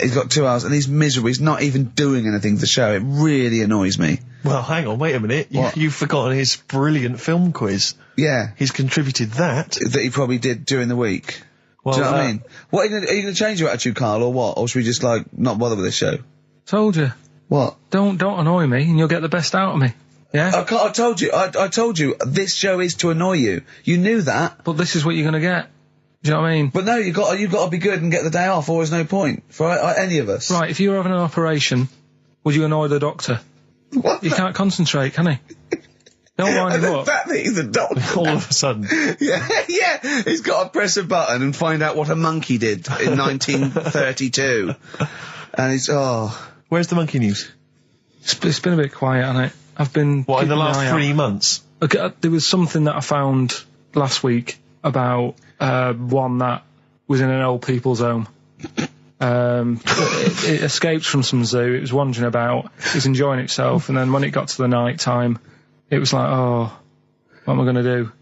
he's got 2 hours, and he's miserable. He's not even doing anything for the show. It really annoys me. Well, hang on, wait a minute. You've forgotten his brilliant film quiz. Yeah. He's contributed that. That he probably did during the week. Well, do you know what I mean? What, are you going to change your attitude, Karl, or what? Or should we just, not bother with this show? Told you. What? Don't annoy me, and you'll get the best out of me. Yeah? I told you, this show is to annoy you. You knew that. But this is what you're going to get. Do you know what I mean? But no, you've got to be good and get the day off, or there's no point for any of us. Right, if you were having an operation, would you annoy the doctor? What? He can't concentrate, can he? Don't wind him up. The fact that he's a doctor. All of a sudden. yeah, he's got to press a button and find out what a monkey did in 1932. And he's, Where's the monkey news? It's been a bit quiet, hasn't it? I've been... What, in the last 3 months? Okay, there was something that I found last week about one that was in an old people's home. It escaped from some zoo. It was wandering about. It was enjoying itself, and then when it got to the night time, it was like, oh, what am I going to do?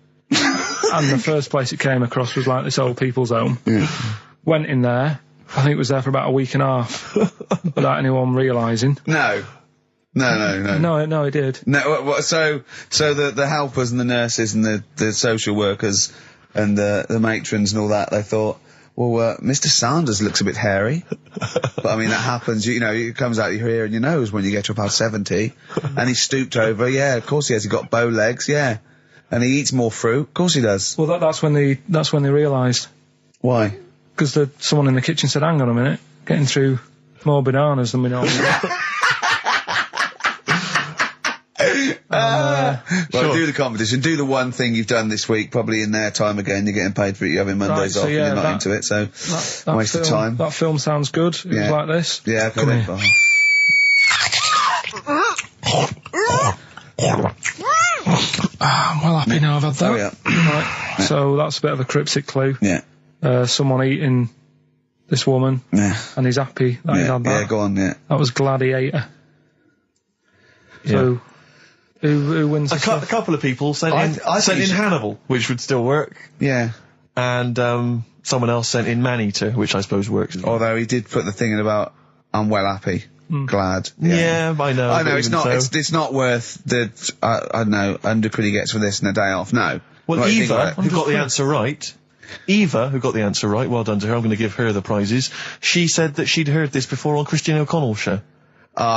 And the first place it came across was this old people's home. Went in there. I think it was there for about a week and a half without anyone realising. No, it did. No, so the helpers and the nurses and the social workers and the matrons and all that, they thought, well, Mr. Sanders looks a bit hairy. But I mean, that happens, it comes out your ear and your nose when you get to about 70. And he stooped over, yeah, of course he has. He got bow legs, yeah. And he eats more fruit, of course he does. Well, that's when they realised. Why? Because someone in the kitchen said, hang on a minute, getting through more bananas than we normally get. Well, do the competition. Do the one thing you've done this week, probably in their time again. You're getting paid for it. You're having Mondays off and you're not into it, so that waste of time. That film sounds good. It was like this. Yeah, Come here. I'm well happy now I've had that. Oh, yeah. Right. So that's a bit of a cryptic clue. Yeah. Someone eating this woman. Yeah. And he's happy that he's had that. Yeah, go on, yeah. That was Gladiator. So, who wins a couple of people sent in Hannibal, which would still work. Yeah. And someone else sent in Maneater, which I suppose works. Although he did put the thing in about, I'm well happy. Glad. Yeah, I know. I know, it's not worth the, I don't know, 100 quid he gets for this and a day off, no. Well, Eva, who got the answer right, well done to her, I'm going to give her the prizes. She said that she'd heard this before on Christian O'Connell's show.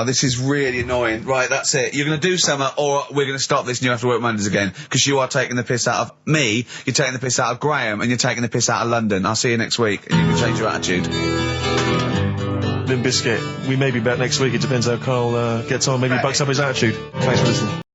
This is really annoying. Right, that's it. You're going to do something, or we're going to stop this and you have to work Mondays again. Because you are taking the piss out of me, you're taking the piss out of Graham, and you're taking the piss out of London. I'll see you next week, and you can change your attitude. Limp Bizkit, we may be back next week. It depends how Karl gets on. Maybe he bucks up his attitude. Thanks for listening.